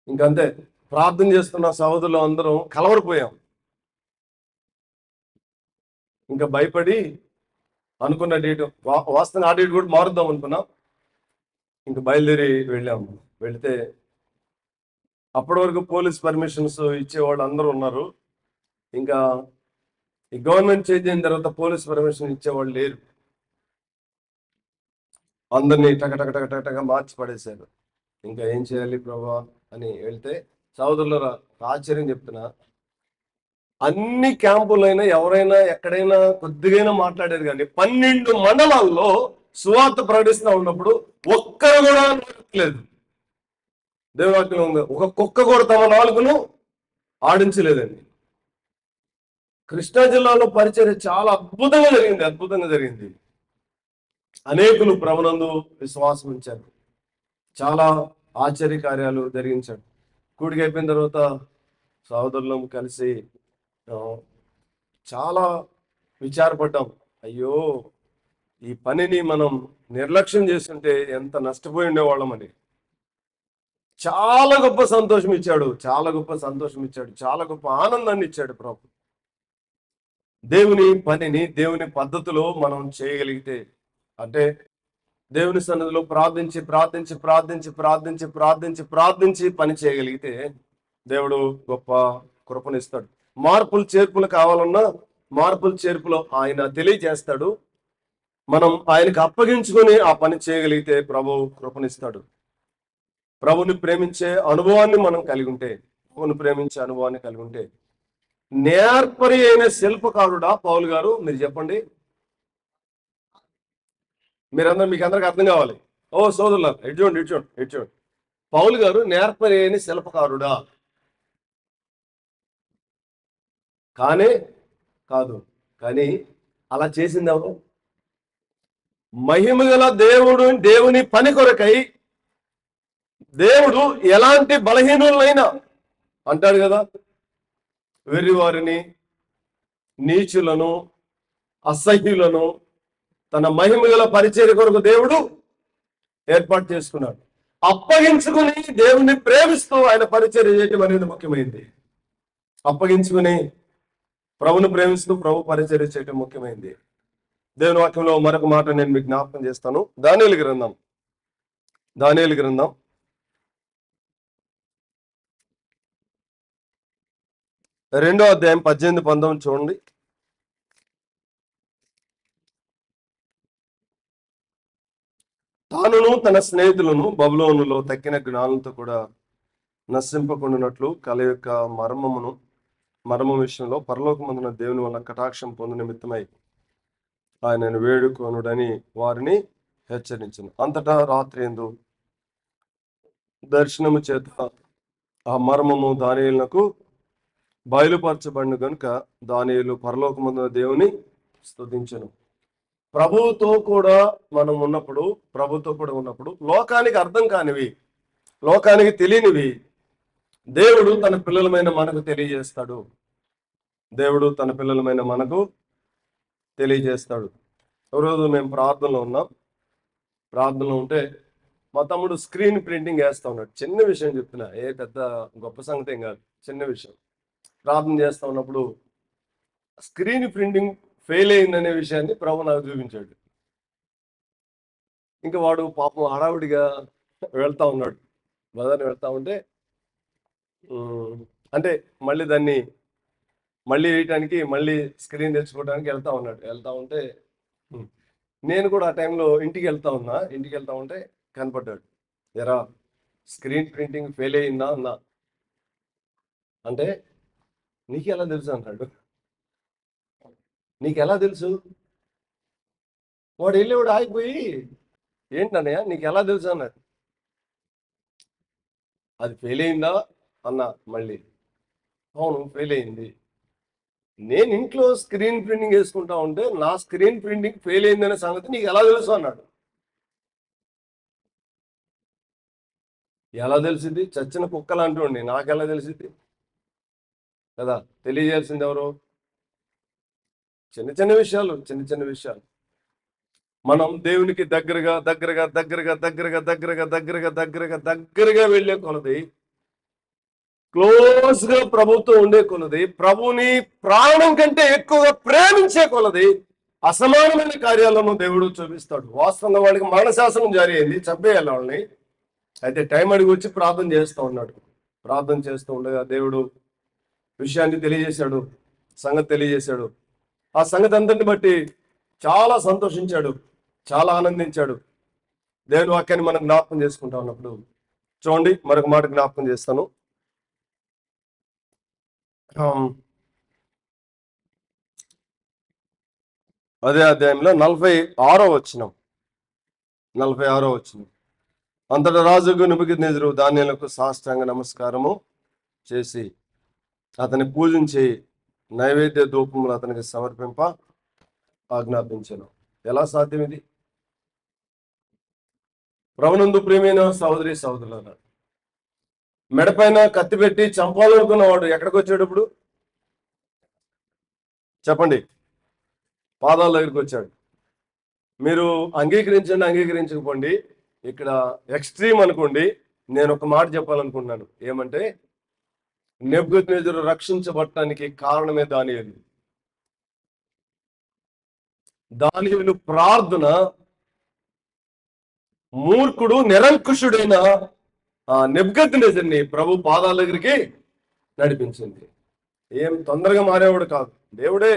ఇంకంతే, ప్రార్థన చేస్తున్న సహోదరులు అందరం కలవరిపోయాం. ఇంకా భయపడి అనుకున్న డేట్, వాస్తవంగా ఆ డేట్ కూడా మారుద్దాం అనుకున్నాం. ఇంకా బయలుదేరి వెళ్ళాము. వెళితే అప్పటి వరకు పోలీస్ పర్మిషన్స్ ఇచ్చేవాళ్ళు అందరూ ఉన్నారు. ఇంకా ఈ గవర్నమెంట్ చేంజ్ అయిన తర్వాత పోలీస్ పర్మిషన్ ఇచ్చేవాళ్ళు లేరు. అందరినీ టక మార్చి పడేశారు. ఇంకా ఏం చేయాలి ప్రభా అని వెళ్తే, సహోదరులారా ఆశ్చర్యం చెప్తున్నా, అన్ని క్యాంపులైనా ఎవరైనా ఎక్కడైనా కొద్దిగా మాట్లాడారు, కానీ 12 మండలాల్లో సువార్త ప్రకటిస్తూ ఉన్నప్పుడు ఒక్కరు కూడా లేదు. దేవాక్యం ఉంది, ఒక కుక్క కూడా తమ నాలుగును ఆడించలేదండి. కృష్ణా జిల్లాలో పరిచర్య చాలా అద్భుతంగా జరిగింది. అనేకులు ప్రభునందు విశ్వాసం ఉంచారు. చాలా ఆశ్చర్య కార్యాలు జరిగించాడు. కూడికి అయిపోయిన తర్వాత సహోదరులం కలిసి ఆ, చాలా విచారపడ్డాం. అయ్యో, ఈ పనిని మనం నిర్లక్ష్యం చేస్తుంటే ఎంత నష్టపోయి ఉండేవాళ్ళమని. చాలా గొప్ప సంతోషం ఇచ్చాడు, చాలా గొప్ప ఆనందాన్ని ఇచ్చాడు ప్రభు. దేవుని పనిని దేవుని పద్ధతిలో మనం చేయగలిగితే, అంటే దేవుని సన్నిధిలో ప్రార్థించి పని చేయగలిగితే దేవుడు గొప్ప కృపనిస్తాడు. మార్పులు చేర్పులు కావాలన్నా మార్పులు చేర్పులు ఆయన తెలియజేస్తాడు. మనం ఆయనకు అప్పగించుకొని ఆ పని చేయగలిగితే ప్రభు కృపనిస్తాడు. ప్రభుని ప్రేమించే అనుభవాన్ని మనం కలిగి ఉంటే నేర్పరి అయిన శిల్పకారుడా పౌలు గారు, మీరు చెప్పండి. మీకు అందరికి అర్థం కావాలి. ఓ సోదరులారు, ఇటు చూడండి. పౌలు గారు నేర్పరి అయిన శిల్పకారుడా? కానీ అలా చేసింది ఎవరు? మహిమగల దేవుని పని కొరకై దేవుడు ఎలాంటి బలహీనులైనా, అంటాడు కదా, వెర్రివారిని, నీచులను, అసహ్యులను తన మహిమగల పరిచర్య కొరకు దేవుడు ఏర్పాటు చేసుకున్నాడు. అప్పగించుకుని దేవుని ప్రేమిస్తూ ఆయన పరిచర్య చేయటం అనేది ముఖ్యమైంది. అప్పగించుకుని ప్రభుని ప్రేమిస్తూ ప్రభు పరిచర్య చేయటం ముఖ్యమైంది. దేవుని వాక్యంలో మరొక మాట నేను మీకు జ్ఞాపకం చేస్తాను. దానియేలు గ్రంథం 2వ అధ్యాయం 18-19 చూడండి. తానును తన స్నేహితులను బబులోనులో తక్కిన జ్ఞానులతో కూడా నశింపకుండానట్లు కల యొక్క మర్మం విషయంలో పరలోకమందున దేవుని వల్ల కటాక్షం పొందు నిమిత్తమై ఆయనను వేడుకొనుడని వారిని హెచ్చరించను. అంతటా రాత్రి యందు దర్శనము చేత ఆ మర్మము దానియేలునకు బయలుపరచబడిన గనుక దానియేలు పరలోకమందున దేవుని స్తుతించెను. ప్రభువుతో కూడా ఉన్నప్పుడు లోకానికి అర్థం కానివి, లోకానికి తెలియనివి దేవుడు తన పిల్లలమైన మనకు తెలియజేస్తాడు. ఒకరోజు మేము ప్రార్థనలో ఉంటే మా తమ్ముడు స్క్రీన్ ప్రింటింగ్ వేస్తా ఉన్నాడు. చిన్న విషయం చెప్తున్నా, పెద్ద గొప్ప సంగతి ఏం కాదు, చిన్న విషయం. ప్రార్థన చేస్తా ఉన్నప్పుడు స్క్రీన్ ప్రింటింగ్ ఫెయిల్ అయిందనే విషయాన్ని ప్రభు నాకు చూపించాడు. ఇంకా వాడు పాపం హడావుడిగా వెళ్తా ఉన్నాడు. బజార్ని వెళ్తా ఉంటే అంటే మళ్ళీ వేయటానికి, మళ్ళీ స్క్రీన్ తెచ్చుకోవడానికి వెళ్తా ఉంటే నేను కూడా ఆ టైంలో ఇంటికి వెళ్తా ఉంటే కనపడ్డాడు. ఎరా, స్క్రీన్ ప్రింటింగ్ ఫెయిల్ అయిందా అన్నా. అంటే నీకు ఎలా తెలుసు అన్నాడు. నీకు ఎలా తెలుసు? వాడు వెళ్ళేవాడు ఆగిపోయి, ఏంటన్నయ్య నీకు ఎలా తెలుసు అన్నాడు. అది ఫెయిల్ అయిందా అన్నా. మళ్ళీ అవును ఫెయిల్ అయింది. నేను ఇంట్లో స్క్రీన్ ప్రింటింగ్ వేసుకుంటా ఉంటే నా స్క్రీన్ ప్రింటింగ్ ఫెయిల్ అయిందనే సంగతి నీకు ఎలా తెలుసు అన్నాడు. ఎలా తెలిసింది? చచ్చిన కుక్కలు అంటుండి నాకెలా తెలిసింది కదా. తెలియజేయాల్సింది ఎవరు? చిన్న చిన్న విషయాలు మనం దేవునికి దగ్గరగా వెళ్ళే కొలది, క్లోజ్ గా ప్రభుత్వం ఉండే కొలది, ప్రభుని ప్రాణం కంటే ఎక్కువగా ప్రేమించే కొలది అసమానమైన కార్యాలను దేవుడు చూపిస్తాడు. వాస్తవంగా వాడికి మరణశాసనం జారీ అయింది, చంపేయాలి వాళ్ళని. అయితే టైం అడిగి వచ్చి ప్రార్థన చేస్తూ ఉండగా దేవుడు విషయాన్ని తెలియజేశాడు, సంగతి తెలియజేశాడు. ఆ సంగతి అంతటిని బట్టి చాలా సంతోషించాడు, చాలా ఆనందించాడు. దేవుని వాక్యాన్ని మనం జ్ఞాపకం చేసుకుంటా ఉన్నప్పుడు చూడండి, మరొక మాట జ్ఞాపకం చేస్తాను. అదే అధ్యాయంలో 46వ వచనం. అంతటా రాజుకు నెబుకద్నెజరు దానియేలుకు సాష్టాంగ నమస్కారము చేసి అతన్ని పూజించి నైవేద్య ధూపములు అతనికి సమర్పింప ఆజ్ఞాపించను. ఎలా సాధ్యం ఇది? ప్రభునందు ప్రియమైన సహోదరి సహోదరులారా, మెడపైన కత్తి పెట్టి చంపాలనుకున్నవాడు ఎక్కడికి వచ్చాడు ఇప్పుడు? చెప్పండి. పాదాల దగ్గరికి వచ్చాడు. మీరు అంగీకరించండి, అంగీకరించకపోండి, ఇక్కడ ఎక్స్ట్రీమ్ అనుకోండి. నేను ఒక మాట చెప్పాలనుకుంటున్నాను. ఏమంటే, నెబుకద్నెజరు రక్షించబడటానికి కారణమే దానియేలు. దానియేలు ప్రార్థన మూర్ఖుడు నిరంకుశుడైన నెబుకద్నెజరుని ప్రభు పాదాల దగ్గరికి నడిపించింది. ఏం తొందరగా మారేవాడు కాదు, దేవుడే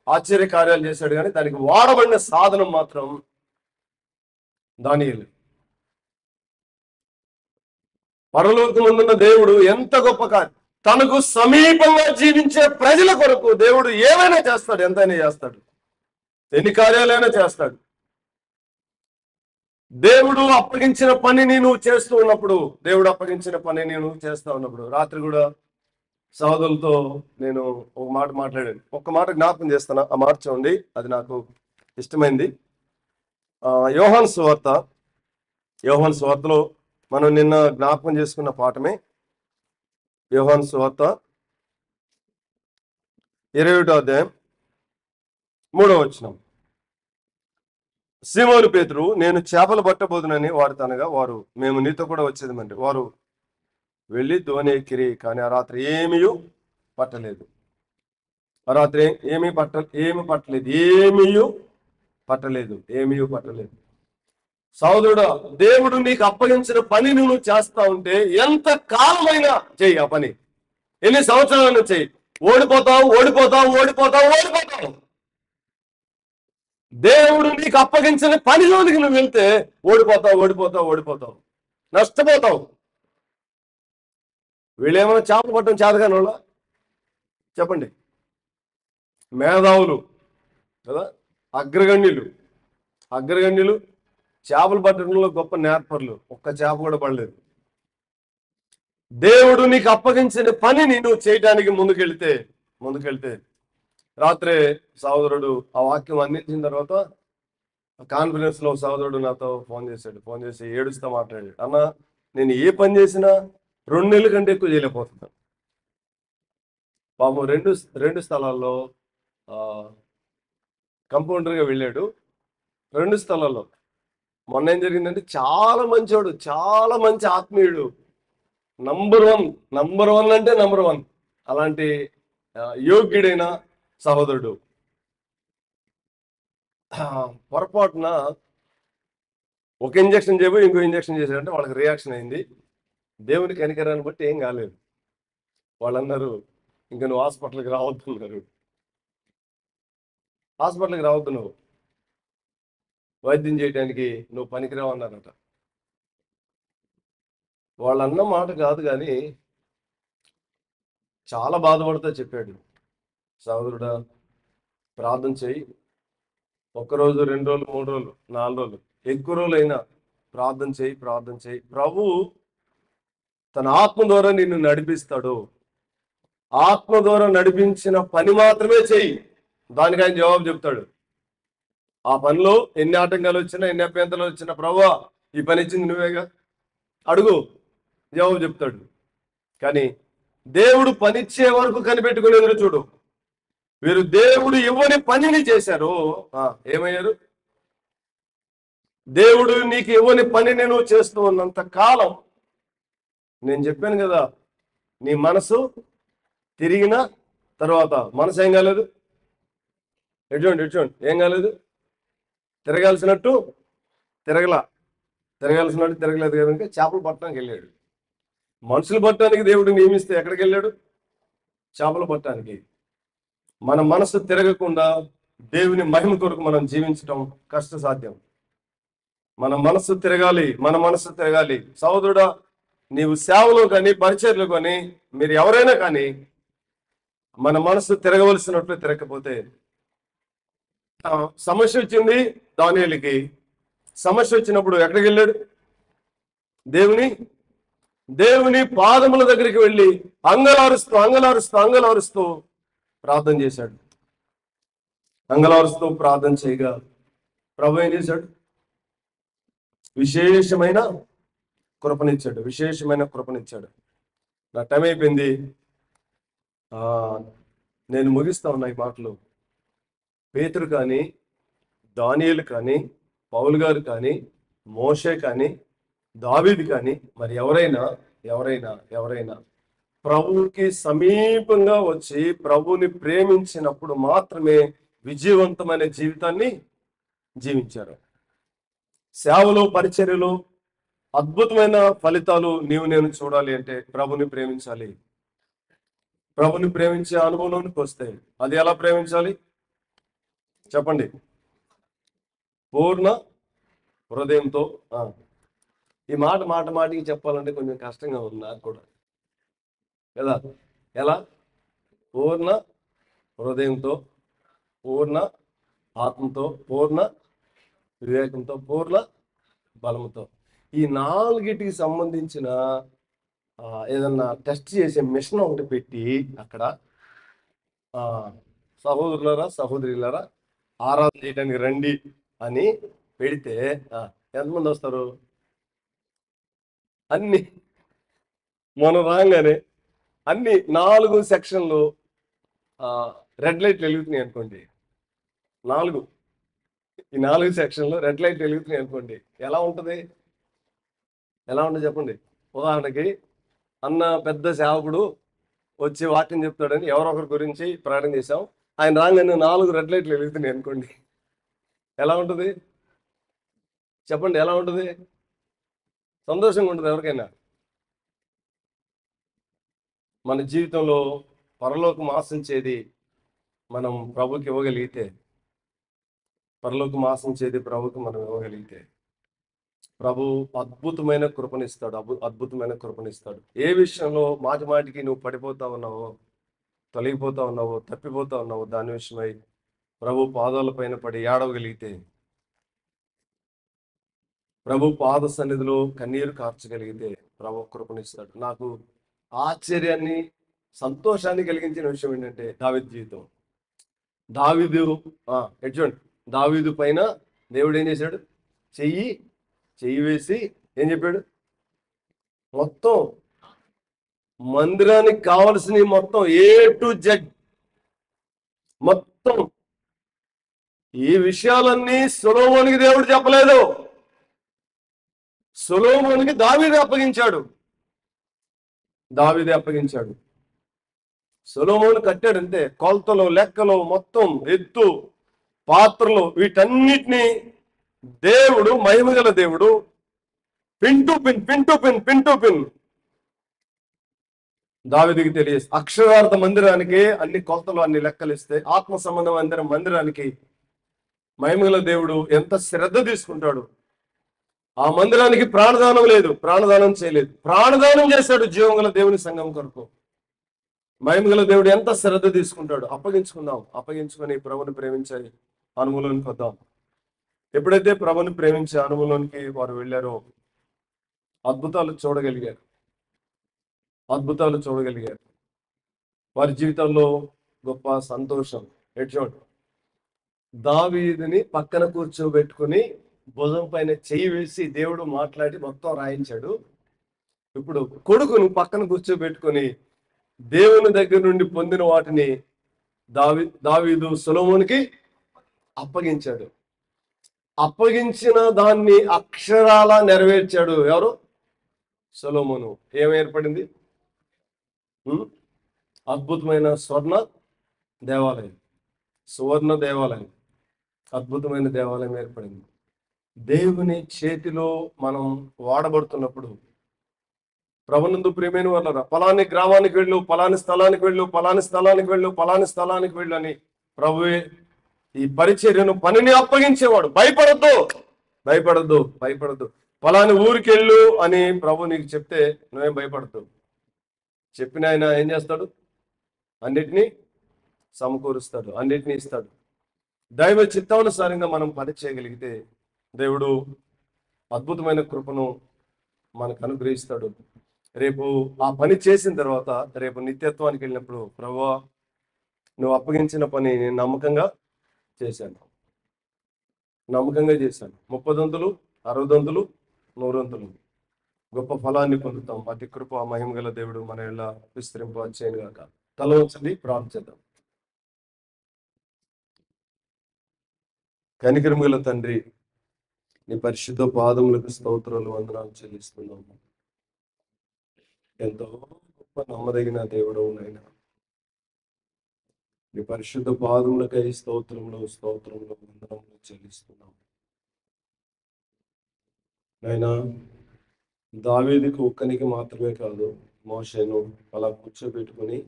ఆశ్చర్య కార్యాలు చేశాడు. కానీ దానికి వాడబడిన సాధనం మాత్రం దానియేలు. పరలోకమందున్న దేవుడు ఎంత గొప్ప కార్యం! తనకు సమీపంగా జీవించే ప్రజల కొరకు దేవుడు ఏమైనా చేస్తాడు, ఎంతైనా చేస్తాడు, ఎన్ని కార్యాలైనా చేస్తాడు. దేవుడు అప్పగించిన పనిని నువ్వు చేస్తూ ఉన్నప్పుడు, దేవుడు అప్పగించిన పనిని నువ్వు చేస్తూ ఉన్నప్పుడు, రాత్రి కూడా సహోదరులతో నేను ఒక మాట మాట్లాడాను. ఒక్క మాట జ్ఞాపకం చేస్తాను, ఆ మాట చూడండి, అది నాకు ఇష్టమైంది. యోహాను సువార్తలో మనం నిన్న జ్ఞాపకం చేసుకున్న పాఠమే. యోహాను సువార్త 21వ అధ్యాయం 3వ వచనం. సీమోను పేతురు, నేను చేపలు పట్టబోదునని వారితో అనగా, వారు, మేము నీతో కూడా వచ్చేదమండి. వారు వెళ్ళి దోణి ఎక్కిరి, కానీ ఆ రాత్రి ఏమీ పట్టలేదు. ఆ రాత్రి ఏమీ పట్టలేదు. సహోదరుడా, దేవుడు నీకు అప్పగించిన పని నువ్వు చేస్తా ఉంటే ఎంత కాలమైనా చెయ్యి. ఆ పని ఎన్ని సంవత్సరాలైనా చెయ్యి. ఓడిపోతావు. దేవుడు నీకు అప్పగించిన పనిలోనికి నువ్వు వెళ్తే ఓడిపోతావు, నష్టపోతావు. వీళ్ళేమైనా చేపలు పట్టడం చేతగాని వాళ్ళ? చెప్పండి. మేధావులు కదా, అగ్రగణ్యులు చేపలు పట్టడంలో గొప్ప నేర్పర్లు, ఒక్క చేప కూడా పడలేదు. దేవుడు నీకు అప్పగించిన పనిని నువ్వు చేయడానికి ముందుకెళ్తే రాత్రే సహోదరుడు ఆ వాక్యం అందించిన తర్వాత కాన్ఫరెన్స్ లో సహోదరుడు నాతో ఫోన్ చేసి ఏడుస్తూ మాట్లాడాడు. అన్న, నేను ఏ పని చేసినా 2 నెలల కంటే ఎక్కువ చేయలేకపోతున్నాను. పాపం రెండు స్థలాల్లో కంపౌండర్గా వెళ్ళాడు. 2 స్థలాల్లో. మొన్న ఏం జరిగిందంటే, చాలా మంచోడు, చాలా మంచి ఆత్మీయుడు, నంబర్ వన్ అంటే నంబర్ 1 అలాంటి యోగ్యుడైన సహోదరుడు పొరపాటున ఒక ఇంజక్షన్ చేయబోయి ఇంకో ఇంజక్షన్ చేశాడంటే వాళ్ళకి రియాక్షన్ అయింది. దేవుని కనికరాన్ని బట్టి ఏం కాలేదు. వాళ్ళన్నారు, ఇంకా నువ్వు హాస్పిటల్కి రావద్దు, నువ్వు వైద్యం చేయడానికి నువ్వు పనికిరావు అన్నారట. వాళ్ళన్న మాట కాదు, కానీ చాలా బాధపడుతూ చెప్పాడు, సహోదరుడా ప్రార్థన చేయి, 1 రోజు 2 రోజులు 3 రోజులు 4 రోజులు ఎక్కువ రోజులైనా ప్రార్థన చేయి. ప్రభు తన ఆత్మ ద్వారా నిన్ను నడిపిస్తాడు. ఆత్మ ద్వారా నడిపించిన పని మాత్రమే చెయ్యి, దానికి ఆయన జవాబు చెప్తాడు. ఆ పనిలో ఎన్ని ఆటంకాలు వచ్చినా, ఎన్ని అభ్యంతరాలు వచ్చినా, ప్రభువా ఈ పని ఇచ్చింది నువ్వేగా, అడుగు, జవాబు చెప్తాడు. కానీ దేవుడు పనిచ్చే వరకు కనిపెట్టుకుని ఎదురు చూడు. వీరు దేవుడు ఇవ్వని పనిని చేశారు. ఏమయ్యారు? దేవుడు నీకు ఇవ్వని పనిని నువ్వు చేస్తూ ఉన్నంత కాలం, నేను చెప్పాను కదా, నీ మనసు తిరిగిన తర్వాత, మనసు ఏం కాలేదు, ఎడ్చోండి ఏం కాలేదు, తిరగాల్సినట్టు తిరగలేదు కనుక చేపలు పట్టడానికి వెళ్ళాడు. మనుషులు పట్టడానికి దేవుడు నియమిస్తే ఎక్కడికి వెళ్ళాడు? చేపలు పట్టడానికి. మన మనసు తిరగకుండా దేవుని మహిమ కొరకు మనం జీవించడం కష్టసాధ్యం. మన మనసు తిరగాలి. సహోదరుడా, నీవు సేవలో కానీ, పరిచర్లో కానీ, మీరు ఎవరైనా కానీ, మన మనసు తిరగవలసినట్లు తిరగకపోతే, సమస్య వచ్చింది దానియేలుకి. సమస్య వచ్చినప్పుడు ఎక్కడికి వెళ్ళాడు? దేవుని పాదముల దగ్గరికి వెళ్ళి అంగలారుస్తూ ప్రార్థన చేశాడు. అంగలారుస్తూ ప్రార్థన చేయగా ప్రభు ఏం చేశాడు? విశేషమైన కృపనిచ్చాడు. విశేషమైన కృపనిచ్చాడు. నా టైం అయిపోయింది. నేను ముగిస్తా ఉన్నా ఈ మాటలు. పేతురు కానీ, దానియేలు కానీ, పౌలు గారు కానీ, మోషే కానీ, దావీదు కానీ, మరి ఎవరైనా ప్రభువుకి సమీపంగా వచ్చి ప్రభువుని ప్రేమించినప్పుడు మాత్రమే విజయవంతమైన జీవితాన్ని జీవించారు. సేవలో, పరిచర్యలో అద్భుతమైన ఫలితాలు నేను చూడాలి అంటే ప్రభుని ప్రేమించాలి. ప్రభుని ప్రేమించే అనుభవంలోనికి వస్తే అది ఎలా ప్రేమించాలి చెప్పండి? పూర్ణ హృదయంతో. ఈ మాటికి చెప్పాలంటే కొంచెం కష్టంగా ఉంది నాకు కూడా. ఎలా? పూర్ణ హృదయంతో, పూర్ణ ఆత్మతో, పూర్ణ వివేకంతో, పూర్ణ బలముతో. ఈ నాలుగిటికి సంబంధించిన ఏదన్నా టెస్ట్ చేసే మిషన్ ఒకటి పెట్టి అక్కడ సహోదరులారా, సహోదరులారా, ఆరాధన చేయడానికి రండి అని పెడితే ఎంతమంది వస్తారు? అన్ని మనం రాగానే అన్ని 4 సెక్షన్లు రెడ్ లైట్లు వెలుగుతున్నాయి అనుకోండి. ఈ 4 సెక్షన్లు రెడ్ లైట్ వెలుగుతున్నాయి అనుకోండి. ఎలా ఉంటుంది చెప్పండి? ఉదాహరణకి అన్న పెద్ద సేవకుడు వచ్చి వాక్యం చెప్తాడని ఎవరొకరి గురించి ప్రకటన చేశాం. ఆయన రాగానే 4 రెడ్ లైట్లు వెలుగుతున్నాయి అనుకోండి. ఎలా ఉంటుంది చెప్పండి? ఎలా ఉంటుంది? సంతోషంగా ఉంటుంది ఎవరికైనా. మన జీవితంలో పరలోకం ఆశించేది మనం ప్రభుకి ఇవ్వగలిగితే, మనం ఇవ్వగలిగితే ప్రభు అద్భుతమైన కృపనిస్తాడు. ఏ విషయంలో మాటికి నువ్వు పడిపోతా ఉన్నావో, తొలగిపోతా ఉన్నావో, తప్పిపోతా ఉన్నావో దాని విషయమై ప్రభు పాదాల పైన పడి ఏడవగలిగితే, ప్రభు పాద సన్నిధిలో కన్నీరు కార్చగలిగితే ప్రభు కృపనిస్తాడు. నాకు ఆశ్చర్యాన్ని, సంతోషాన్ని కలిగించిన విషయం ఏంటంటే దావీదు జీవితం. దావీదు పైన దేవుడు ఏం చేశాడు? చెయ్యి వేసి ఏం చెప్పాడు? మొత్తం మందిరానికి కావలసిన మొత్తం A to Z మొత్తం ఈ విషయాలన్నీ సొలొమోనుకి దేవుడు చెప్పలేదు. సొలొమోనుకి దావీదే అప్పగించాడు. సొలొమోను కట్టాడు అంతే. కొలతలు, లెక్కలు, మొత్తం ఎత్తు, పాత్రలు, వీటన్నిటినీ దేవుడు, మహిమగల దేవుడు పిన్ టు పిన్ దావీదుకి తెలియదు. అక్షరార్థ మందిరానికి అన్ని కొలతలు, అన్ని లెక్కలు ఇస్తే, ఆత్మ సంబంధం మందిరానికి మహిమగల దేవుడు ఎంత శ్రద్ధ తీసుకుంటాడు. ఆ మందిరానికి ప్రాణదానం చేయలేదు. ప్రాణదానం చేశాడు జీవంగల దేవుని సంఘం కొరకు. మహిమగల దేవుడు ఎంత శ్రద్ధ తీసుకుంటాడు. అప్పగించుకొని ప్రభుని ప్రేమించే అనుభవంలోనికి వద్దాం. ఎప్పుడైతే ప్రభుని ప్రేమించే అనుభవంలోనికి వారు వెళ్ళారో అద్భుతాలు చూడగలిగారు. వారి జీవితంలో గొప్ప సంతోషం. చూడండి, దావీదుని పక్కన కూర్చోబెట్టుకుని భుజం పైన చెయ్యి వేసి దేవుడు మాట్లాడి మొత్తం రాయించాడు. ఇప్పుడు కొడుకును పక్కన కూర్చోబెట్టుకుని దేవుని దగ్గర నుండి పొందిన వాటిని దావీదు సొలొమోనుకి అప్పగించాడు. అప్పగించిన దాన్ని అక్షరాల నెరవేర్చాడు. ఎవరు? సొలొమోను. ఏర్పడింది? అద్భుతమైన సువర్ణ దేవాలయం, అద్భుతమైన దేవాలయం ఏర్పడింది. దేవుని చేతిలో మనం వాడబడుతున్నప్పుడు ప్రభునందు ప్రియమైన వాళ్ళరా, పలాని గ్రామానికి వెళ్ళు, పలాని స్థలానికి వెళ్ళు అని ప్రభువే ఈ పరిచర్యను, పనిని అప్పగించేవాడు. భయపడద్దు. పలాని ఊరికి వెళ్ళు అని ప్రభు నీకు చెప్తే నువ్వేం భయపడద్దు. చెప్పిన ఆయన ఏం చేస్తాడు? అన్నిటినీ సమకూరుస్తాడు, అన్నిటినీ ఇస్తాడు. దైవ చిత్తానుసారంగా మనం పని చేయగలిగితే దేవుడు అద్భుతమైన కృపను మనకు అనుగ్రహిస్తాడు. రేపు ఆ పని చేసిన తర్వాత రేపు నిత్యత్వానికి వెళ్ళినప్పుడు ప్రభువా నువ్వు అప్పగించిన పని నేను నమ్మకంగా చేశాను. నమ్మకంగా చేశాను. 30 దంతులు, 60 దంతులు, 100 దంతులు గొప్ప ఫలాన్ని పొందుతాం. అతి కృప మహిమ గల దేవుడు మన ఇలా విస్తరింప చేయను గాక. తల వంచండి, ప్రార్థిద్దాం. కనికరము గల తండ్రి, నీ పరిశుద్ధ పాదములకు స్తోత్రాలు, వందనాలు చెల్లిస్తున్నాము. ఎంతో గొప్ప నమ్మదగిన దేవుడు నైనా. నీ పరిశుద్ధ పాదములకై స్తోత్రములు వందనములు చెల్లిస్తున్నాము. నైనా దావీదుకు ఒక్కనికి మాత్రమే కాదు, మోషేను అలా కూర్చోబెట్టుకొని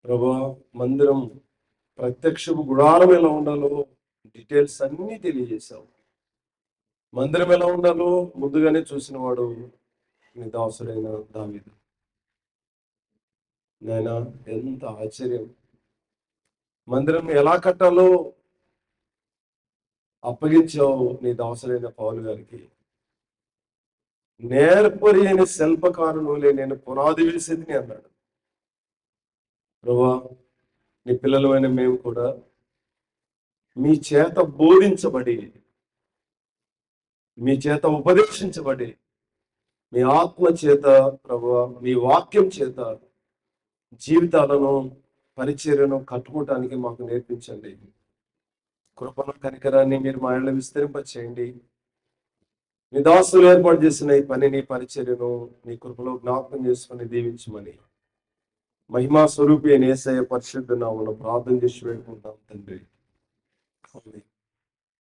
ప్రభువా మందిరం ప్రత్యక్షపు గుడారం ఎలా ఉండాలో డీటెయిల్స్ అన్నీ తెలియజేశావు. మందిరం ఎలా ఉండాలో ముందుగానే చూసిన వాడు నీ దాసుడైన దావీదు. నాయనా ఎంత ఆశ్చర్యం! మందిరం ఎలా కట్టాలో అప్పగించావు నీ దాసుడైన పౌలు గారికి. నేర్పరి అయిన శిల్పకారునులే నేను పునాది వేసేది అన్నాడు. ప్రభువా నీ పిల్లలమైన మేము కూడా మీ చేత బోధించబడి, మీ చేత ఉపదేశించబడి, మీ ఆత్మ చేత ప్రభువా మీ వాక్యం చేత జీవితాలను పరిచర్యను కట్టుకోవటానికి మాకు నేర్పించండి. కృపను కనికరాన్ని మీరు మా ఇళ్ళ విస్తరింప చేయండి. నీ దాసులు ఏర్పాటు చేసిన ఈ పనిని పరిచర్యను నీ కృపలో జ్ఞాపకం చేసుకుని దీవించమని మహిమా స్వరూపి అయిన యేసయ్య పరిశుద్ధ నామములో ప్రార్థన చేసి వేడుకుంటాం తండ్రి. ఆమేన్.